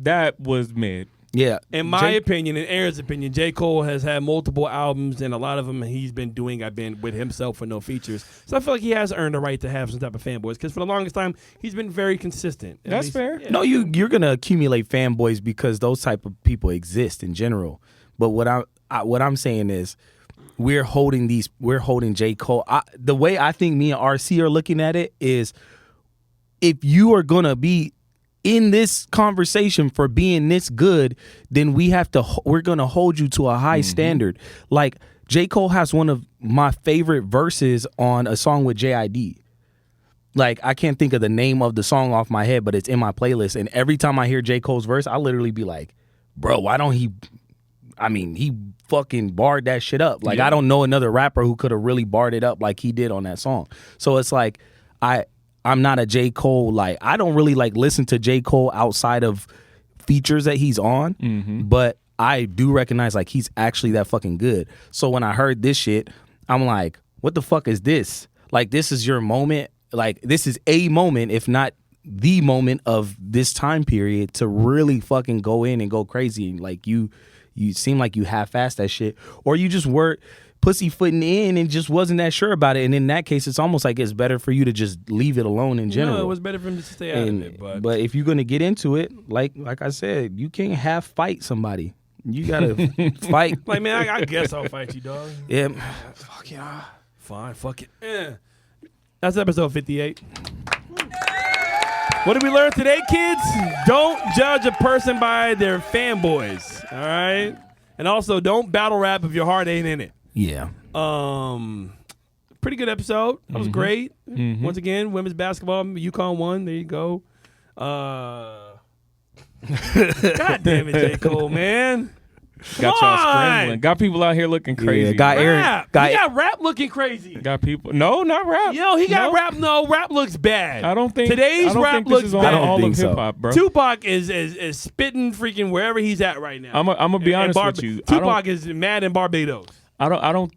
that was mid. Yeah. In my opinion, in Aaron's opinion, J. Cole has had multiple albums, and a lot of them he's been doing, I've been with himself with no features. So I feel like he has earned the right to have some type of fanboys, because for the longest time, he's been very consistent. At That's least- fair. yeah. No, you're gonna accumulate fanboys because those type of people exist in general. But what I'm saying is, we're holding J. Cole. The way I think me and RC are looking at it is, if you are gonna be in this conversation for being this good, then we're gonna hold you to a high standard. Like, J. Cole has one of my favorite verses on a song with JID. Like, I can't think of the name of the song off my head, but it's in my playlist. And every time I hear J. Cole's verse, I literally be like, bro, why don't he? I mean, he fucking barred that shit up. Like, I don't know another rapper who could have really barred it up like he did on that song. So it's like, I'm not a J. Cole, like, I don't really like listen to J. Cole outside of features that he's on, but I do recognize, like, he's actually that fucking good. So when I heard this shit, I'm like, what the fuck is this? Like, this is your moment. Like, this is a moment, if not the moment of this time period, to really fucking go in and go crazy. Like, you seem like you half-assed that shit, or you just were pussyfooting in and just wasn't that sure about it. And in that case, it's almost like it's better for you to just leave it alone in general. No, it was better for him to stay out of it. But if you're gonna get into it, like I said, you can't half fight somebody. You gotta fight. Like, man, I guess I'll fight you, dog. Yeah. Fuck yeah. Fine, fuck it. Yeah. That's episode 58. What did we learn today, kids? Don't judge a person by their fanboys, all right? And also, don't battle rap if your heart ain't in it. Yeah. Pretty good episode. That was great. Once again, women's basketball, UConn won. There you go. God damn it, J. Cole, man. Got Come y'all on. scrambling. Got people out here looking crazy. Yeah, got Aaron. Rap. Got, He got rap looking crazy. Got people. No, not rap. Yo, he got No. rap. No, rap looks bad. I don't think Today's I don't rap think looks this is on bad. I don't all think of so. hip hop, bro. Tupac is spitting freaking wherever he's at right now. I'm gonna be honest with you. Tupac is mad in Barbados. I don't. I don't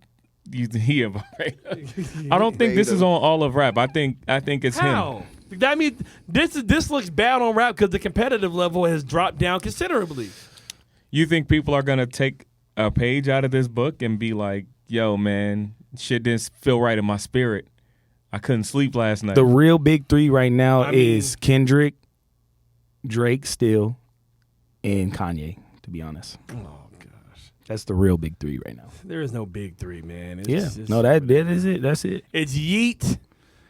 think this is on all of rap. I think it's him. How? That means this looks bad on rap because the competitive level has dropped down considerably. You think people are gonna take a page out of this book and be like, "Yo, man, shit didn't feel right in my spirit. I couldn't sleep last night." the real big three right now I mean- is Kendrick, Drake still, and Kanye, to be honest. Oh gosh, That's the real big three right now. there is no big three, man. It's, Yeah. it's- No, that is it. That's it. It's Yeet.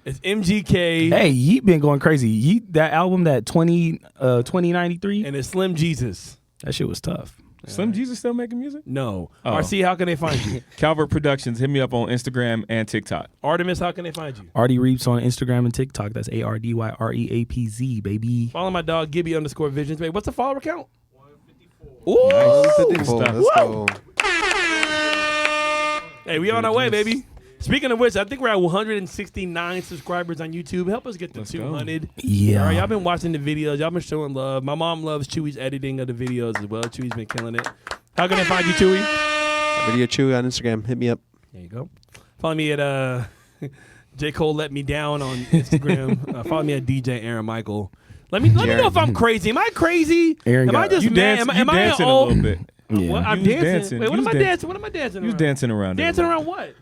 It's MGK. Hey, Yeet been going crazy. Yeet, that album, that 2093, And it's Slim Jesus. that shit was tough. Slim Jesus still making music? No. Oh. RC, how can they find you? Calvert Productions, hit me up on Instagram and TikTok. Artemis, how can they find you? Artie Reeps on Instagram and TikTok. That's ARDYREAPZ, baby. Follow my dog Gibby_Visions. Wait, what's the follower count? 154. Ooh! 54. stuff. Let's go. Hey, we on our way, baby. Speaking of which, I think we're at 169 subscribers on YouTube. Help us get to Let's go. 200. Yeah. All right, y'all been watching the videos. Y'all been showing love. My mom loves Chewy's editing of the videos as well. Chewy's been killing it. How can they find you, Chewy? Video Chewy on Instagram. Hit me up. There you go. Follow me at J. Cole Let Me Down on Instagram. Follow me at DJ Aaron Michael. Let me know if I'm crazy. Am I crazy? Aaron am I got- just You mad? dance, Am I an dancing a old? little bit. Yeah. What? I'm You was dancing. dancing. Wait, what You am I was dancing? What am I dancing You was around? dancing around. Dancing around what?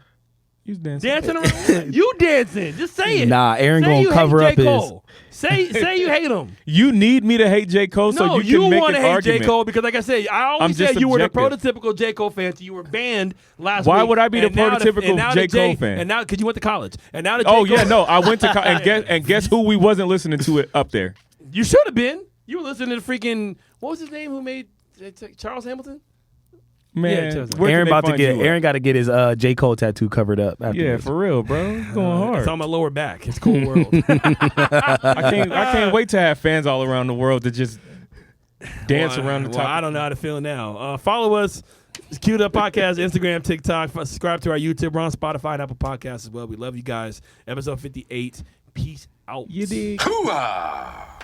You was dancing. Dancing around what? You dancing. Just say it. Nah, Aaron Say gonna you cover hate up J. his. Cole. Say you hate him. You need me to hate J. Cole so No, you can make want an to hate argument. J. Cole because, like I said, I always I'm said just you were the objective. prototypical J. Cole fan. So you were banned last Why week. would I be the And now prototypical and now J. the Cole fan? And now, because you went to college. And now the J. Oh Cole, yeah, no, I went to and guess who we wasn't listening to it up there. You should have been. You were listening to freaking, what was his name who made Charles Hamilton? Man, Chelsea. where can Aaron they about to find get. you at? Aaron got to get his J. Cole tattoo covered up. Yeah, Afterwards. for real, bro. It's going hard. It's on my lower back. It's cool world. I can't wait to have fans all around the world to just dance around the Well, top. I don't know how to feel now. Follow us. It's Queued Up Podcast, Instagram, TikTok. Subscribe to our YouTube. We're on Spotify and Apple Podcasts as well. We love you guys. Episode 58. Peace out. You dig? Hoo-ah!